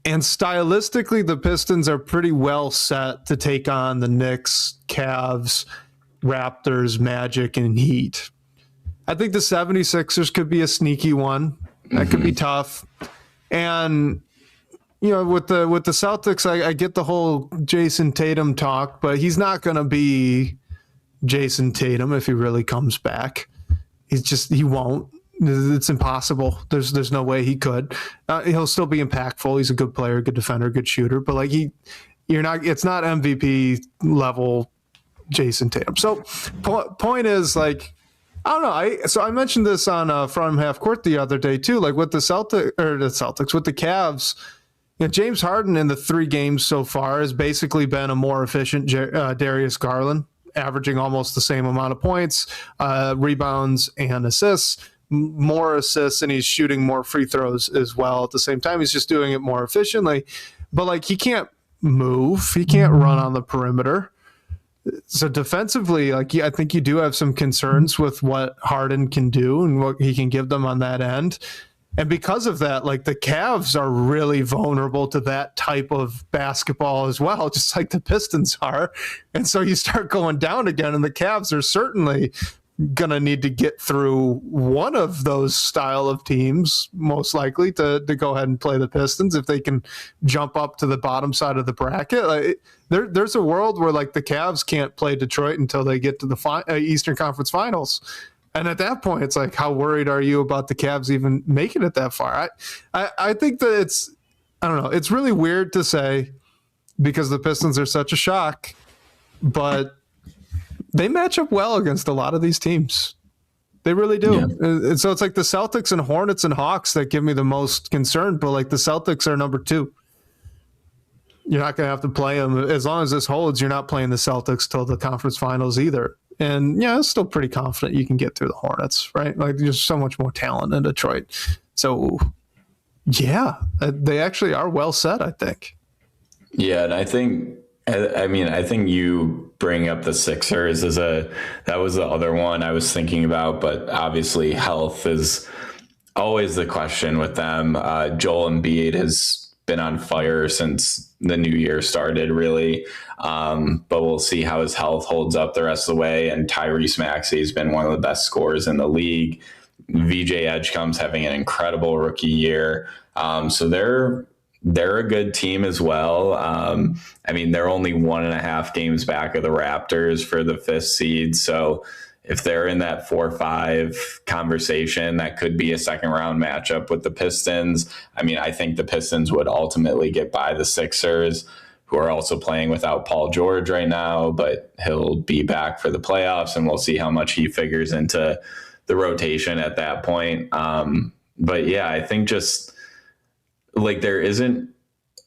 and stylistically, the Pistons are pretty well set to take on the Knicks, Cavs, Raptors, Magic, and Heat. I think the 76ers could be a sneaky one. That could be tough. And, with the Celtics, I get the whole Jason Tatum talk, but he's not going to be Jason Tatum if he really comes back. He won't. It's impossible. There's no way he could. He'll still be impactful. He's a good player, good defender, good shooter. But like it's not MVP level Jason Tatum. So point is like, I don't know. I mentioned this on From Half Court the other day too. Like with the Celtics with the Cavs, James Harden in the 3 games so far has basically been a more efficient Darius Garland, averaging almost the same amount of points, rebounds, and assists. More assists, and he's shooting more free throws as well. At the same time, he's just doing it more efficiently. But like he can't move, he can't run on the perimeter. So defensively, like I think you do have some concerns with what Harden can do and what he can give them on that end. And because of that, like the Cavs are really vulnerable to that type of basketball as well, just like the Pistons are. And so you start going down again, and the Cavs are certainly gonna need to get through one of those style of teams, most likely to go ahead and play the Pistons if they can jump up to the bottom side of the bracket. Like, there's a world where like the Cavs can't play Detroit until they get to the Eastern Conference Finals, and at that point, it's like, how worried are you about the Cavs even making it that far? I think that I don't know. It's really weird to say because the Pistons are such a shock, but they match up well against a lot of these teams. They really do. Yeah. And so it's like the Celtics and Hornets and Hawks that give me the most concern, but like the Celtics are number 2. You're not going to have to play them. As long as this holds, you're not playing the Celtics till the conference finals either. And yeah, I'm still pretty confident you can get through the Hornets, right? Like there's so much more talent in Detroit. So yeah, they actually are well set, I think. Yeah, and I think you bring up the Sixers that was the other one I was thinking about, but obviously health is always the question with them. Joel Embiid has been on fire since the new year started, really. But we'll see how his health holds up the rest of the way. And Tyrese Maxey has been one of the best scorers in the league. VJ Edgecomb's having an incredible rookie year. So they're a good team as well. They're only 1.5 games back of the Raptors for the 5th seed. So if they're in that 4-5 conversation, that could be a second round matchup with the Pistons. I think the Pistons would ultimately get by the Sixers. who are also playing without Paul George right now, but he'll be back for the playoffs, and we'll see how much he figures into the rotation at that point. But yeah, I think just like there isn't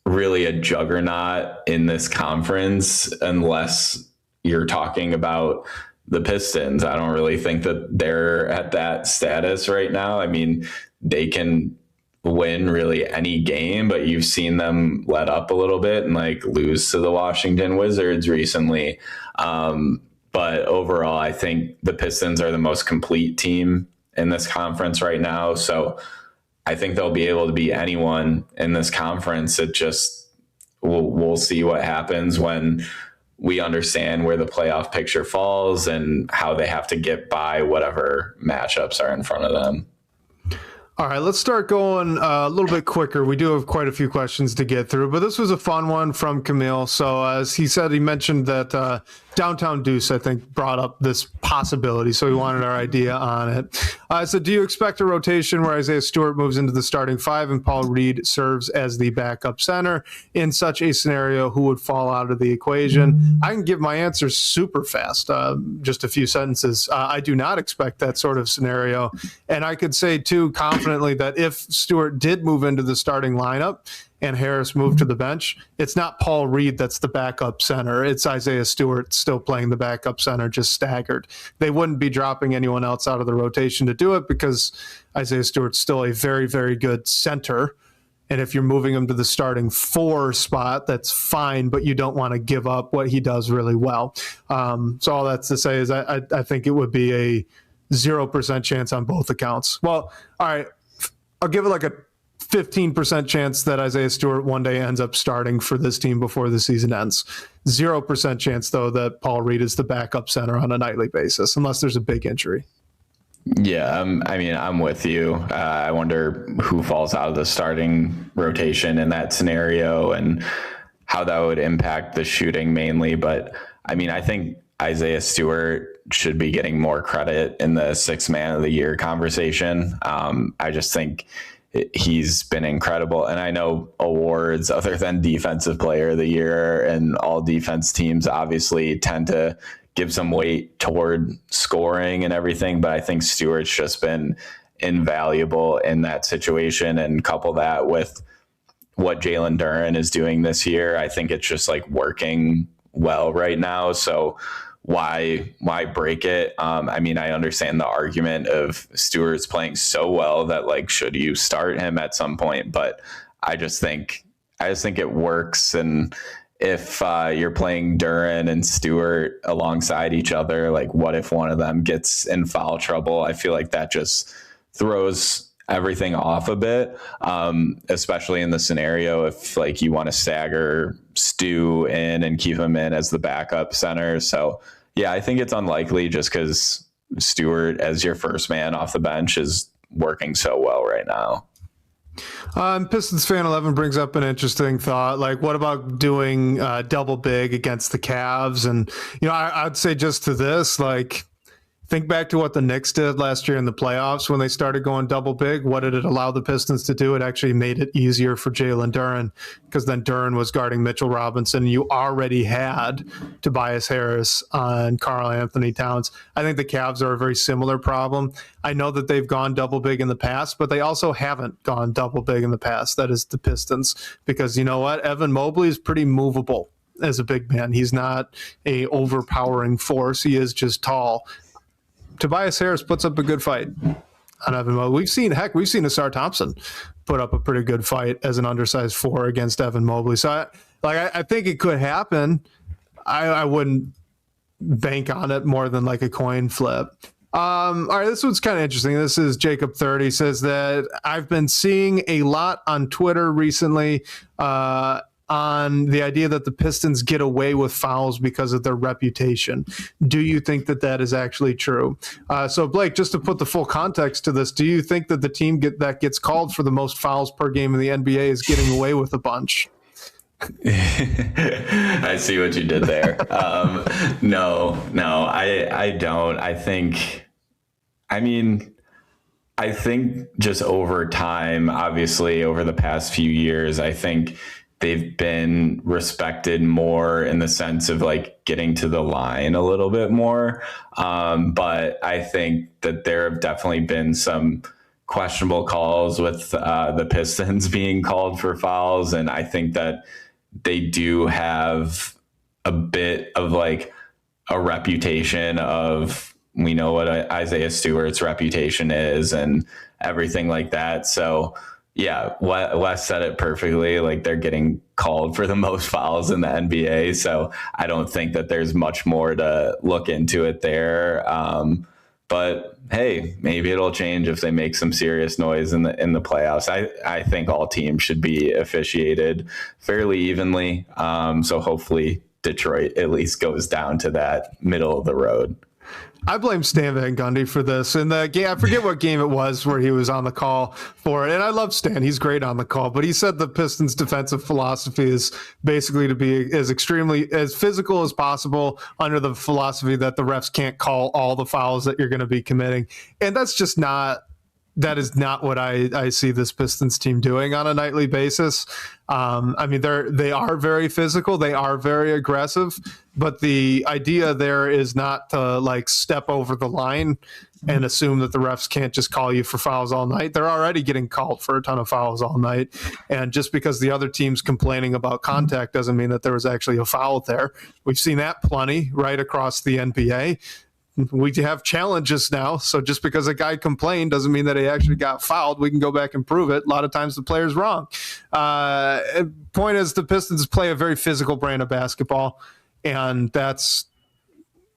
really a juggernaut in this conference unless you're talking about the Pistons. I don't really think that they're at that status right now. I mean, they can win really any game, but you've seen them let up a little bit and like lose to the Washington Wizards recently. But overall, I think the Pistons are the most complete team in this conference right now. So I think they'll be able to beat anyone in this conference. It just, we'll see what happens when we understand where the playoff picture falls and how they have to get by whatever matchups are in front of them. All right, let's start going a little bit quicker. We do have quite a few questions to get through, but this was a fun one from Camille. So as he said, he mentioned that Downtown Deuce, I think, brought up this possibility. So he wanted our idea on it. So do you expect a rotation where Isaiah Stewart moves into the starting five and Paul Reed serves as the backup center? In such a scenario, who would fall out of the equation? I can give my answer super fast, just a few sentences. I do not expect that sort of scenario. And I could say, too, confidently that if Stewart did move into the starting lineup and Harris moved to the bench, it's not Paul Reed that's the backup center. It's Isaiah Stewart still playing the backup center, just staggered. They wouldn't be dropping anyone else out of the rotation to do it because Isaiah Stewart's still a very, very good center. And if you're moving him to the starting four spot, that's fine, but you don't want to give up what he does really well. So all that's to say is I think it would be a 0% chance on both accounts. Well, all right, I'll give it like a 15% chance that Isaiah Stewart one day ends up starting for this team before the season ends. 0% chance, though, that Paul Reed is the backup center on a nightly basis, unless there's a big injury. Yeah, I mean, I'm with you. I wonder who falls out of the starting rotation in that scenario and how that would impact the shooting mainly. But, I mean, I think Isaiah Stewart should be getting more credit in the sixth man of the year conversation. I just think he's been incredible. And I know awards other than defensive player of the year and all defense teams obviously tend to give some weight toward scoring and everything. But I think Stewart's just been invaluable in that situation, and couple that with what Jalen Duren is doing this year. I think it's just like working well right now. So why break it? I mean, I understand the argument of Stewart's playing so well that like, should you start him at some point? But I just think it works. And if you're playing Duren and Stewart alongside each other, like what if one of them gets in foul trouble? I feel like that just throws everything off a bit, especially in the scenario if like you want to stagger Stu in and keep him in as the backup center. So yeah, I think it's unlikely just because Stewart as your first man off the bench is working so well right now. Pistons fan 11 brings up an interesting thought. Like, what about doing double big against the Cavs? And, you know, I'd say just to this, like, think back to what the Knicks did last year in the playoffs when they started going double big. What did it allow the Pistons to do? It actually made it easier for Jalen Duren because then Duren was guarding Mitchell Robinson. You already had Tobias Harris and Karl Anthony Towns. I think the Cavs are a very similar problem. I know that they've gone double big in the past, but they also haven't gone double big in the past. That is the Pistons, because you know what? Evan Mobley is pretty movable as a big man. He's not a overpowering force. He is just tall. Tobias Harris puts up a good fight on Evan Mobley. We've seen Asar Thompson put up a pretty good fight as an undersized four against Evan Mobley. So I think it could happen. I wouldn't bank on it more than like a coin flip. All right, this one's kind of interesting. This is Jakob 30 says that I've been seeing a lot on Twitter recently on the idea that the Pistons get away with fouls because of their reputation. Do you think that that is actually true? So Blake, just to put the full context to this, do you think that the team that gets called for the most fouls per game in the NBA is getting away with a bunch? I see what you did there. No, I don't. I think just over time, obviously over the past few years, I think they've been respected more in the sense of like getting to the line a little bit more. But I think that there have definitely been some questionable calls with the Pistons being called for fouls. And I think that they do have a bit of like a reputation of, we know what Isaiah Stewart's reputation is and everything like that. So yeah, Wes said it perfectly. Like, they're getting called for the most fouls in the NBA. So I don't think that there's much more to look into it there. But hey, maybe it'll change if they make some serious noise in the playoffs. I think all teams should be officiated fairly evenly. So hopefully Detroit at least goes down to that middle of the road. I blame Stan Van Gundy for this. In the game, I forget what game it was where he was on the call for it. And I love Stan. He's great on the call. But he said the Pistons' defensive philosophy is basically to be as physical as possible, under the philosophy that the refs can't call all the fouls that you're going to be committing. And that is not what I see this Pistons team doing on a nightly basis. I mean, they are very physical. They are very aggressive. But the idea there is not to like step over the line and assume that the refs can't just call you for fouls all night. They're already getting called for a ton of fouls all night. And just because the other team's complaining about contact doesn't mean that there was actually a foul there. We've seen that plenty right across the NBA. We have challenges now, so just because a guy complained doesn't mean that he actually got fouled. We can go back and prove it. A lot of times the player's wrong. Point is, the Pistons play a very physical brand of basketball, and that's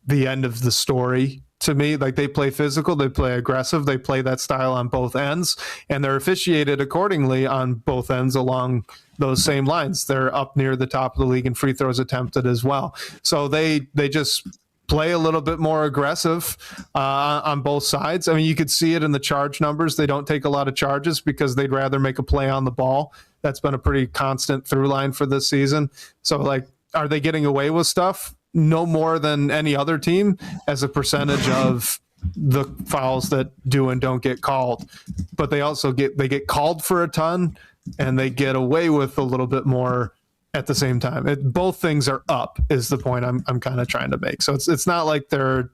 the end of the story to me. Like, they play physical, they play aggressive, they play that style on both ends, and they're officiated accordingly on both ends along those same lines. They're up near the top of the league in free throws attempted as well. So they just play a little bit more aggressive on both sides. I mean, you could see it in the charge numbers. They don't take a lot of charges because they'd rather make a play on the ball. That's been a pretty constant through line for this season. So, like, are they getting away with stuff? No more than any other team as a percentage of the fouls that do and don't get called. But they also get called for a ton, and they get away with a little bit more at the same time. Both things are up is the point I'm kind of trying to make. So it's not like their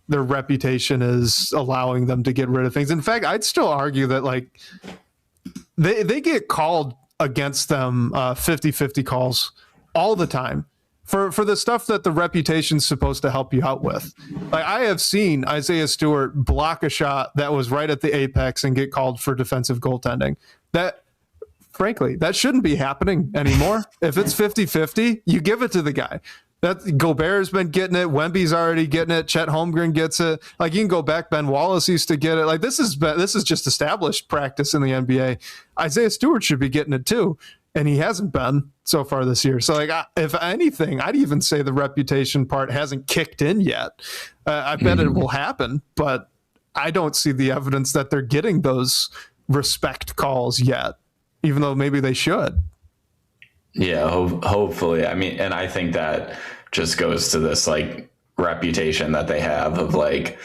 reputation is allowing them to get rid of things. In fact, I'd still argue that like they get called against them 50-50 calls all the time for the stuff that the reputation's supposed to help you out with. Like, I have seen Isaiah Stewart block a shot that was right at the apex and get called for defensive goaltending. Frankly, that shouldn't be happening anymore. If it's 50-50, you give it to the guy. That Gobert's been getting it. Wemby's already getting it. Chet Holmgren gets it. Like, you can go back. Ben Wallace used to get it. Like, this is just established practice in the NBA. Isaiah Stewart should be getting it too, and he hasn't been so far this year. So, like, if anything, I'd even say the reputation part hasn't kicked in yet. I bet it will happen, but I don't see the evidence that they're getting those respect calls yet, even though maybe they should. Yeah, hopefully. I mean, and I think that just goes to this like reputation that they have of like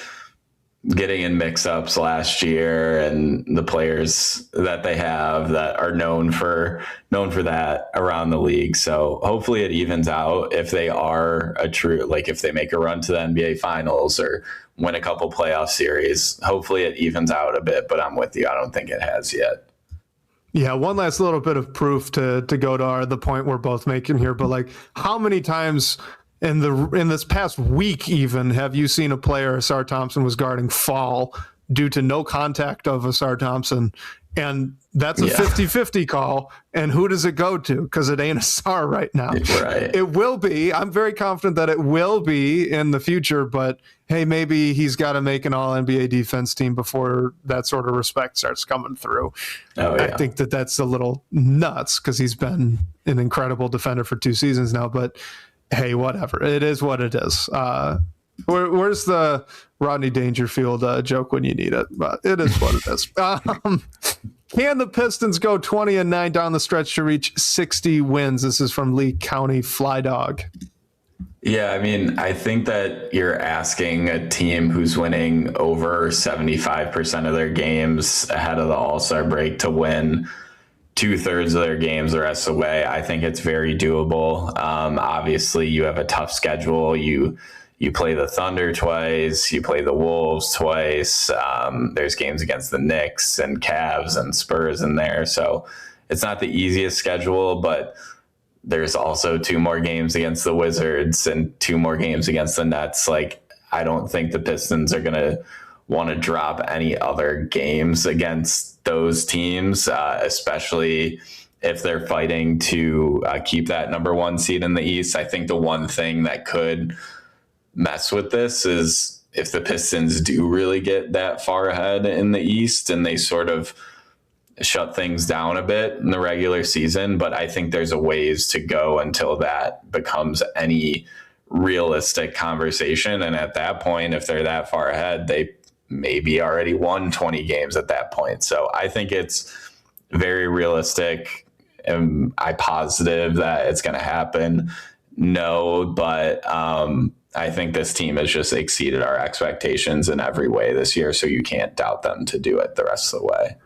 getting in mix-ups last year, and the players that they have that are known for that around the league. So hopefully it evens out if they are if they make a run to the NBA finals or win a couple playoff series. Hopefully it evens out a bit, but I'm with you. I don't think it has yet. Yeah, one last little bit of proof to go to the point we're both making here, but like, how many times in this past week even have you seen a player Asar Thompson was guarding fall due to no contact of Asar Thompson? And that's a 50-50 call. And who does it go to? Because it ain't Asar right now. Right. It will be. I'm very confident that it will be in the future, but hey, maybe he's got to make an all-NBA defense team before that sort of respect starts coming through. Oh, yeah. I think that's a little nuts because he's been an incredible defender for 2 seasons now, but hey, whatever. It is what it is. Where's the Rodney Dangerfield joke when you need it? But it is what it is. Can the Pistons go 20-9 down the stretch to reach 60 wins? This is from Lee County Fly Dog. Yeah, I mean, I think that you're asking a team who's winning over 75% of their games ahead of the All-Star break to win 2/3 of their games the rest of the way. I think it's very doable. Obviously, you have a tough schedule. You play the Thunder twice. You play the Wolves twice. There's games against the Knicks and Cavs and Spurs in there. So it's not the easiest schedule, but there's also 2 more games against the Wizards and 2 more games against the Nets. Like, I don't think the Pistons are going to want to drop any other games against those teams, especially if they're fighting to keep that number 1 seed in the East. I think the one thing that could mess with this is if the Pistons do really get that far ahead in the East and they sort of shut things down a bit in the regular season. But I think there's a ways to go until that becomes any realistic conversation. And at that point, if they're that far ahead, they maybe already won 20 games at that point. So I think it's very realistic. Am I positive that it's going to happen? No, but I think this team has just exceeded our expectations in every way this year. So you can't doubt them to do it the rest of the way.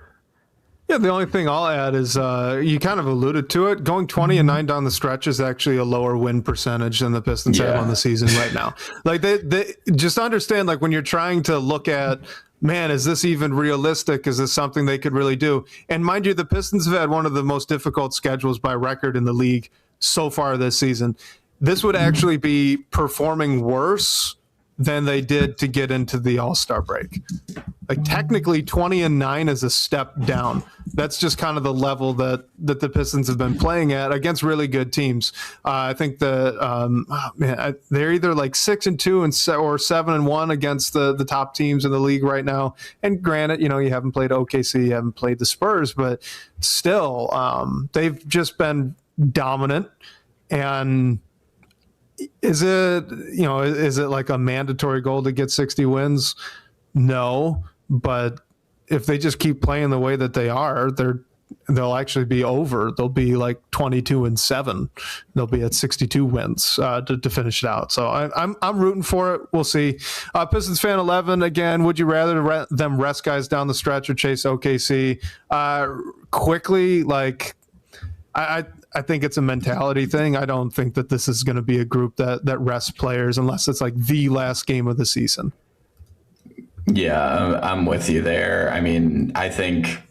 Yeah, the only thing I'll add is you kind of alluded to it. Going 20-9 down the stretch is actually a lower win percentage than the Pistons have on the season right now. Like they just understand, like, when you're trying to look at, man, is this even realistic? Is this something they could really do? And mind you, the Pistons have had one of the most difficult schedules by record in the league so far this season. This would actually be performing worse than they did to get into the All-Star break. Like, technically 20-9 is a step down. That's just kind of the level that the Pistons have been playing at against really good teams. I think they're either like 6-2 or 7-1 against the top teams in the league right now. And granted, you haven't played OKC, you haven't played the Spurs, but still, they've just been dominant. And is it like a mandatory goal to get 60 wins? No, but if they just keep playing the way that they are, they'll actually be over. They'll be like 22-7. They'll be at 62 wins to finish it out. So I'm rooting for it. We'll see. Pistons fan 11 again. Would you rather them rest guys down the stretch or chase OKC quickly? Like, I think it's a mentality thing. I don't think that this is going to be a group that rests players unless it's like the last game of the season. Yeah, I'm with you there. I mean, I think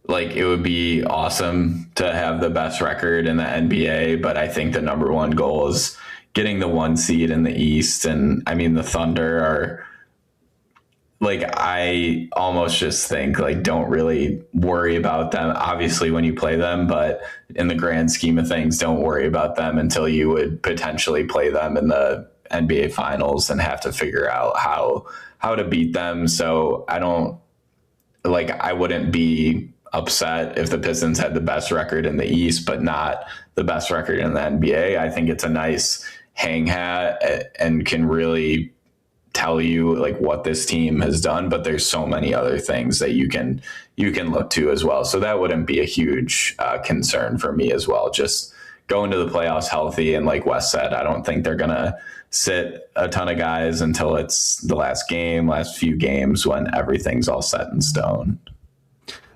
like it would be awesome to have the best record in the NBA, but I think the number 1 goal is getting the 1 seed in the East. And I mean, the Thunder are like, I almost just think like, don't really worry about them, obviously, when you play them, but in the grand scheme of things, don't worry about them until you would potentially play them in the NBA finals and have to figure out how to beat them. So I wouldn't be upset if the Pistons had the best record in the East, but not the best record in the NBA. I think it's a nice hang hat and can really tell you like what this team has done, but there's so many other things that you can look to as well. So that wouldn't be a huge concern for me as well. Just going to the playoffs healthy. And like Wes said, I don't think they're going to sit a ton of guys until it's the last few games when everything's all set in stone.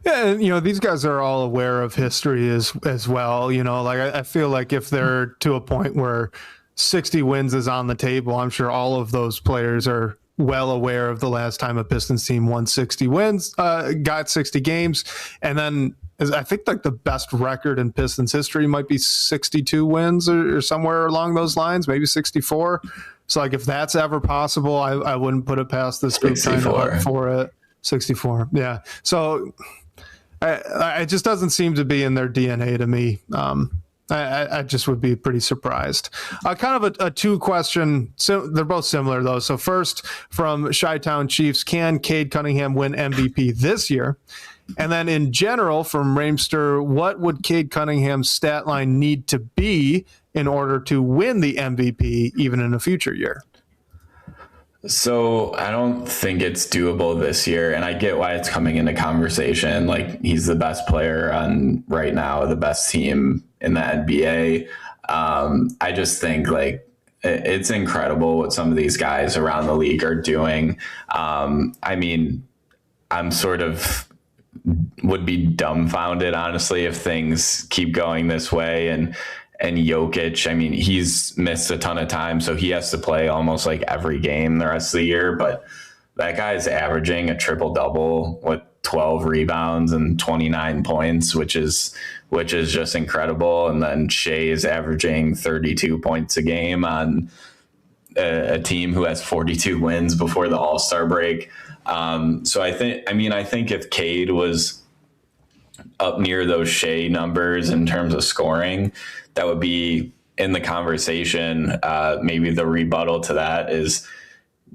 Yeah, and these guys are all aware of history as well. Like I feel like if they're to a point where 60 wins is on the table, I'm sure all of those players are well aware of the last time a Pistons team won 60 wins, got 60 games. And then I think like the best record in Pistons history might be 62 wins or somewhere along those lines, maybe 64. So like if that's ever possible, I wouldn't put it past this group trying to look for it. 64. Yeah. So it just doesn't seem to be in their DNA to me. I just would be pretty surprised. Kind of a 2-question. So they're both similar, though. So first, from Chi-Town Chiefs, can Cade Cunningham win MVP this year? And then in general, from Ramester, what would Cade Cunningham's stat line need to be in order to win the MVP even in a future year? So I don't think it's doable this year, and I get why it's coming into conversation. Like, he's the best player on right now, the best team in the NBA. I just think like it's incredible what some of these guys around the league are doing. I mean, I'm sort of would be dumbfounded, honestly, if things keep going this way. And Jokic, I mean, he's missed a ton of time, so he has to play almost like every game the rest of the year. But that guy's averaging a triple-double with 12 rebounds and 29 points, which is just incredible. And then Shea is averaging 32 points a game on a team who has 42 wins before the All-Star break. So I think if Cade was up near those Shea numbers in terms of scoring, that would be in the conversation. Maybe the rebuttal to that is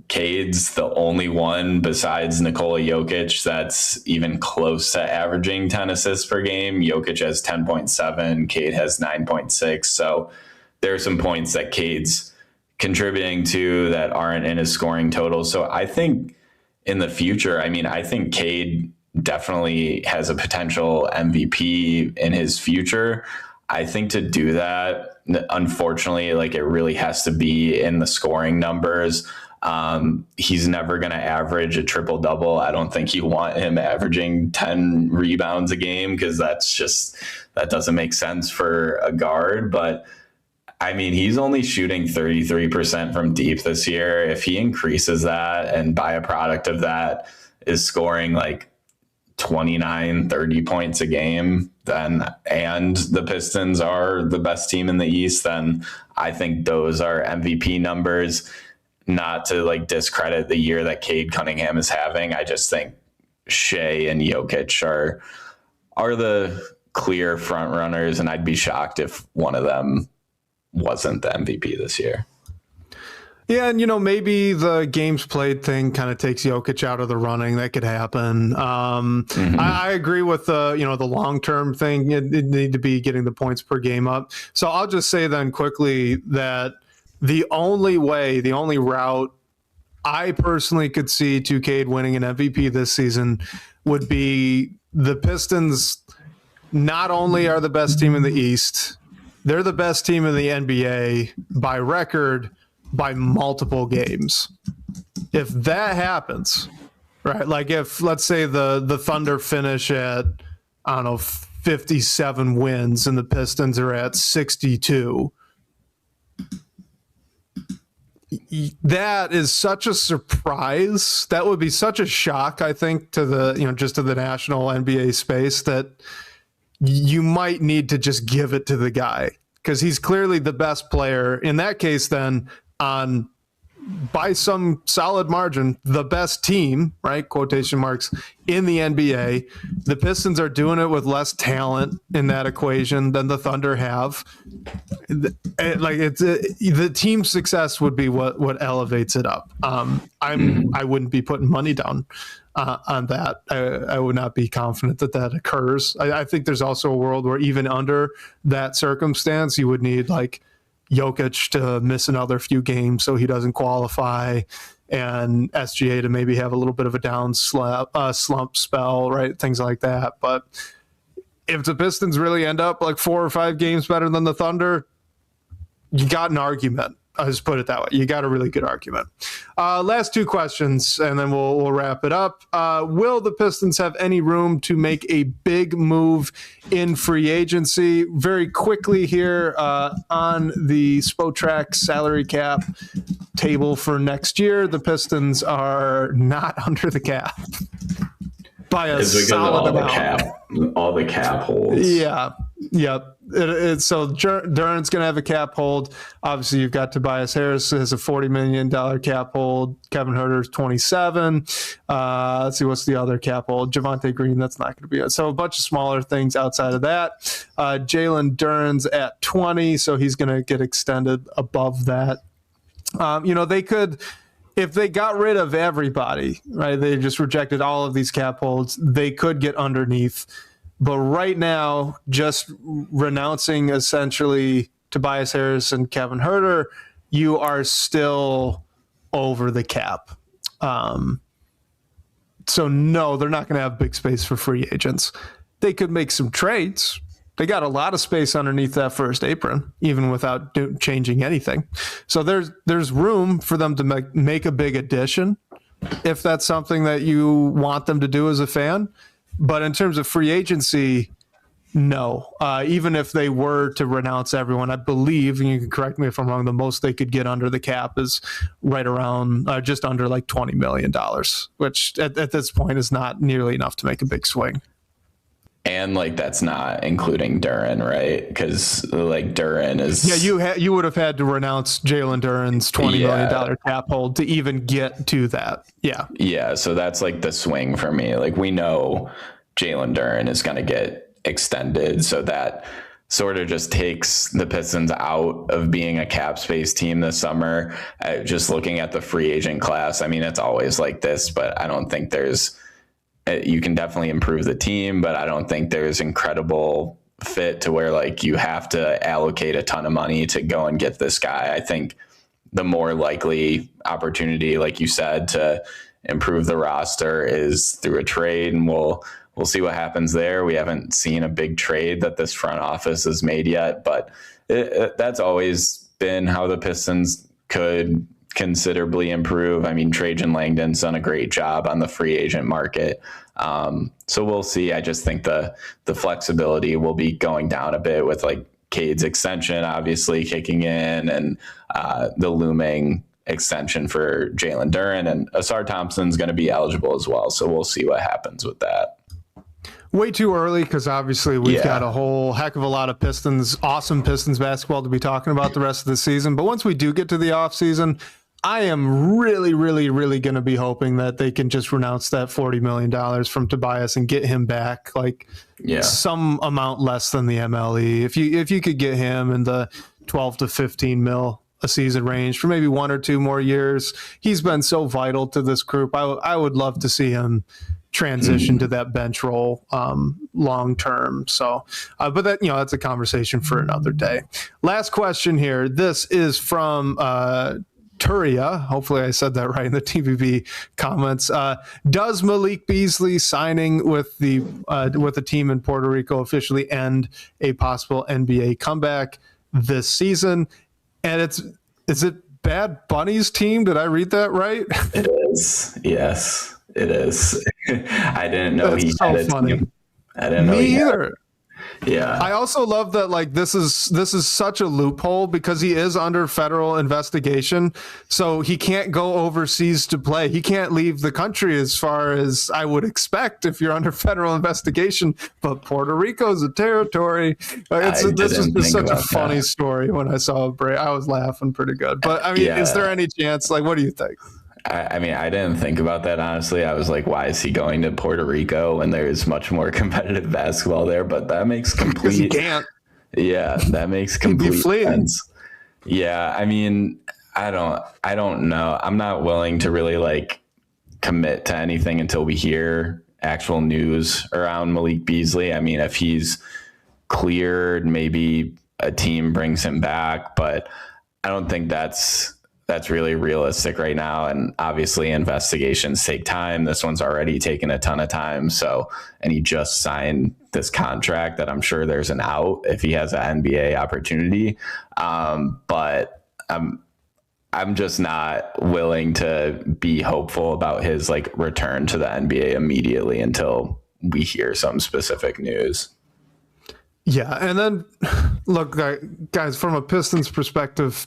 Cade's the only one besides Nikola Jokic that's even close to averaging 10 assists per game. Jokic has 10.7, Cade has 9.6. So there are some points that Cade's contributing to that aren't in his scoring total. So I think in the future, I mean, I think Cade definitely has a potential MVP in his future. I think to do that, unfortunately, like, it really has to be in the scoring numbers. He's never going to average a triple double. I don't think you want him averaging 10 rebounds a game, because that doesn't make sense for a guard. But I mean, he's only shooting 33% from deep this year. If he increases that, and byproduct of that is scoring like 29, 30 points a game, and the Pistons are the best team in the East, then I think those are MVP numbers. Not to like discredit the year that Cade Cunningham is having. I just think Shea and Jokic are the clear front runners, and I'd be shocked if one of them wasn't the MVP this year. Yeah, and maybe the games played thing kind of takes Jokic out of the running. That could happen. I agree with the long-term thing. It need to be getting the points per game up. So I'll just say then quickly that the only route I personally could see to Cade winning an MVP this season would be the Pistons not only are the best team in the East, they're the best team in the NBA by record, by multiple games. If that happens, right, like if, let's say, the Thunder finish at, 57 wins and the Pistons are at 62, that is such a surprise. That would be such a shock, I think, to the, just to the national NBA space, that you might need to just give it to the guy, because he's clearly the best player. In that case, then, by some solid margin, the best team, right? Quotation marks, in the NBA. The Pistons are doing it with less talent in that equation than the Thunder have. The team success would be what elevates it up. I wouldn't be putting money down on that. I would not be confident that occurs. I think there's also a world where even under that circumstance, you would need like Jokic to miss another few games so he doesn't qualify, and SGA to maybe have a little bit of a down slump spell, right? Things like that. But if the Pistons really end up like 4 or 5 games better than the Thunder, you got an argument. I'll just put it that way. You got a really good argument. Last 2 questions, and then we'll wrap it up. Will the Pistons have any room to make a big move in free agency? Very quickly here, on the Spotrac salary cap table for next year, the Pistons are not under the cap by a solid amount. All the cap holds. Yeah. Yep. So Duren's going to have a cap hold. Obviously, you've got Tobias Harris has a $40 million cap hold. Kevin Huerter's 27. Let's see, what's the other cap hold? Javonte Green, that's not going to be it. So a bunch of smaller things outside of that. Jalen Duren's at 20, so he's going to get extended above that. They could, if they got rid of everybody, right? They just rejected all of these cap holds, they could get underneath. But right now, just renouncing essentially Tobias Harris and Kevin Huerter, you are still over the cap. So no, they're not going to have big space for free agents. They could make some trades. They got a lot of space underneath that first apron, even without changing anything. So there's room for them to make a big addition, if that's something that you want them to do as a fan. But in terms of free agency, no. Even if they were to renounce everyone, I believe, and you can correct me if I'm wrong, the most they could get under the cap is right around just under like $20 million, which at this point is not nearly enough to make a big swing. And like that's not including Duren, right? Because like Duren is you would have had to renounce Jalen Duren's $20 million cap hold to even get to that. Yeah. So that's like the swing for me. Like we know Jalen Duren is going to get extended, so that sort of just takes the Pistons out of being a cap space team this summer. Just looking at the free agent class, I mean, it's always like this, but I don't think you can definitely improve the team, but I don't think there's incredible fit to where like you have to allocate a ton of money to go and get this guy. I think the more likely opportunity, like you said, to improve the roster is through a trade, and we'll see what happens there. We haven't seen a big trade that this front office has made yet, but that's always been how the Pistons could considerably improve. I mean, Trajan Langdon's done a great job on the free agent market. So we'll see. I just think the flexibility will be going down a bit with like Cade's extension obviously kicking in, and the looming extension for Jalen Duren, and Asar Thompson's going to be eligible as well. So we'll see what happens with that. Way too early, because obviously we've got a whole heck of a lot of awesome Pistons basketball to be talking about the rest of the season. But once we do get to the offseason, I am really, really, really going to be hoping that they can just renounce that $40 million from Tobias and get him back like some amount less than the MLE. If you could get him in the 12 to 15 mil a season range for maybe 1 or 2 more years, he's been so vital to this group. I would love to see him transition to that bench role long term. So, but that, that's a conversation for another day. Last question here. This is from Turia. Hopefully I said that right in the TBB comments. Does Malik Beasley signing with the team in Puerto Rico officially end a possible NBA comeback this season? And is it Bad Bunny's team? Did I read that right? It is. Yes. It is. I didn't know he had a team. I didn't know Me either. Yeah. I also love that like this is such a loophole because he is under federal investigation, so he can't go overseas to play. He can't leave the country as far as I would expect if you're under federal investigation. But Puerto Rico is a territory. This is just such a funny story. When I saw it, I was laughing pretty good. But I mean, is there any chance? Like, what do you think? I mean, I didn't think about that, honestly. I was like, why is he going to Puerto Rico when there's much more competitive basketball there? But that makes complete he can't. Yeah, that makes complete sense. Yeah, I mean, I don't know. I'm not willing to really like commit to anything until we hear actual news around Malik Beasley. I mean, if he's cleared, maybe a team brings him back, but I don't think that's really realistic right now. And obviously investigations take time. This one's already taken a ton of time. So, and he just signed this contract that I'm sure there's an out if he has an NBA opportunity. But I'm just not willing to be hopeful about his like return to the NBA immediately until we hear some specific news. Yeah. And then look, guys, from a Pistons perspective,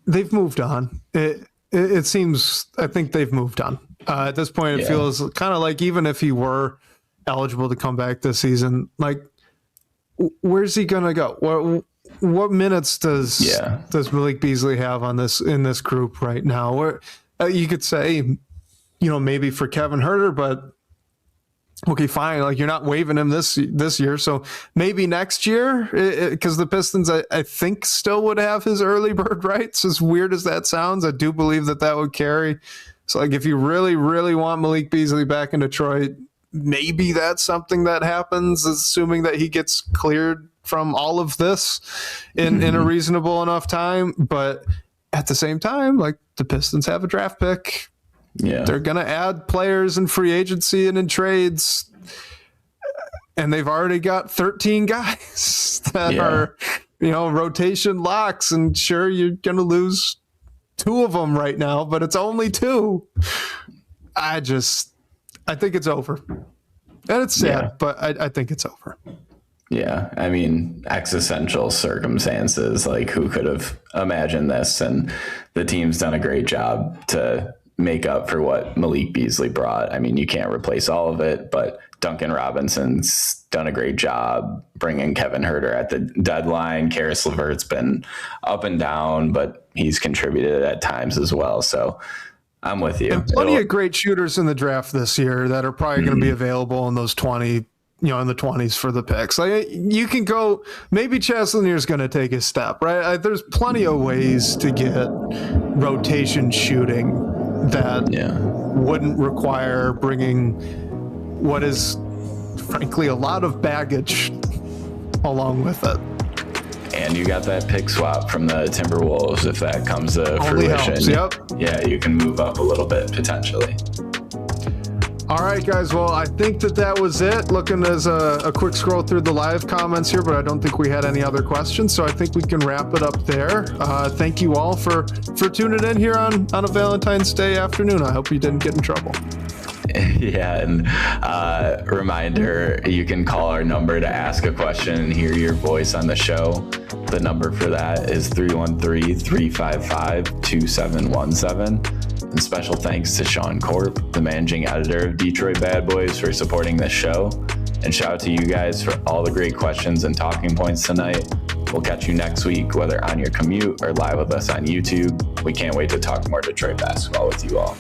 they've moved on. It seems, I think they've moved on. At this point, it feels kind of like even if he were eligible to come back this season, like, where's he going to go? What minutes does Malik Beasley have in this group right now? Where you could say, maybe for Kevin Huerter, but okay, fine. Like, you're not waiving him this year, so maybe next year, because the Pistons, I think, still would have his early bird rights. As weird as that sounds, I do believe that would carry. So, like, if you really, really want Malik Beasley back in Detroit, maybe that's something that happens, assuming that he gets cleared from all of this in a reasonable enough time. But at the same time, like, the Pistons have a draft pick. Yeah, they're going to add players in free agency and in trades, and they've already got 13 guys that are, rotation locks. And sure, you're going to lose 2 of them right now, but it's only 2. I think it's over. And it's sad, but I think it's over. Yeah, I mean, existential circumstances, like who could have imagined this? And the team's done a great job to make up for what Malik Beasley brought. I mean, you can't replace all of it, but Duncan Robinson's done a great job bringing Kevin Huerter at the deadline. Karis LeVert's been up and down, but he's contributed at times as well. So I'm with you. And plenty of great shooters in the draft this year that are probably going to be available in those 20, in the 20s for the picks. Like you can go, maybe Chaz Lanier's going to take a step, right? There's plenty of ways to get rotation shooting that wouldn't require bringing what is frankly a lot of baggage along with it. And you got that pick swap from the Timberwolves. If that comes to fruition, yeah, you can move up a little bit potentially. All right, guys. Well, I think that was it. Looking as a quick scroll through the live comments here, but I don't think we had any other questions. So I think we can wrap it up there. Thank you all for tuning in here on a Valentine's Day afternoon. I hope you didn't get in trouble. Yeah, and reminder, you can call our number to ask a question and hear your voice on the show. The number for that is 313-355-2717. And special thanks to Sean Corp, the managing editor of Detroit Bad Boys, for supporting this show. And shout out to you guys for all the great questions and talking points tonight. We'll catch you next week, whether on your commute or live with us on YouTube. We can't wait to talk more Detroit basketball with you all.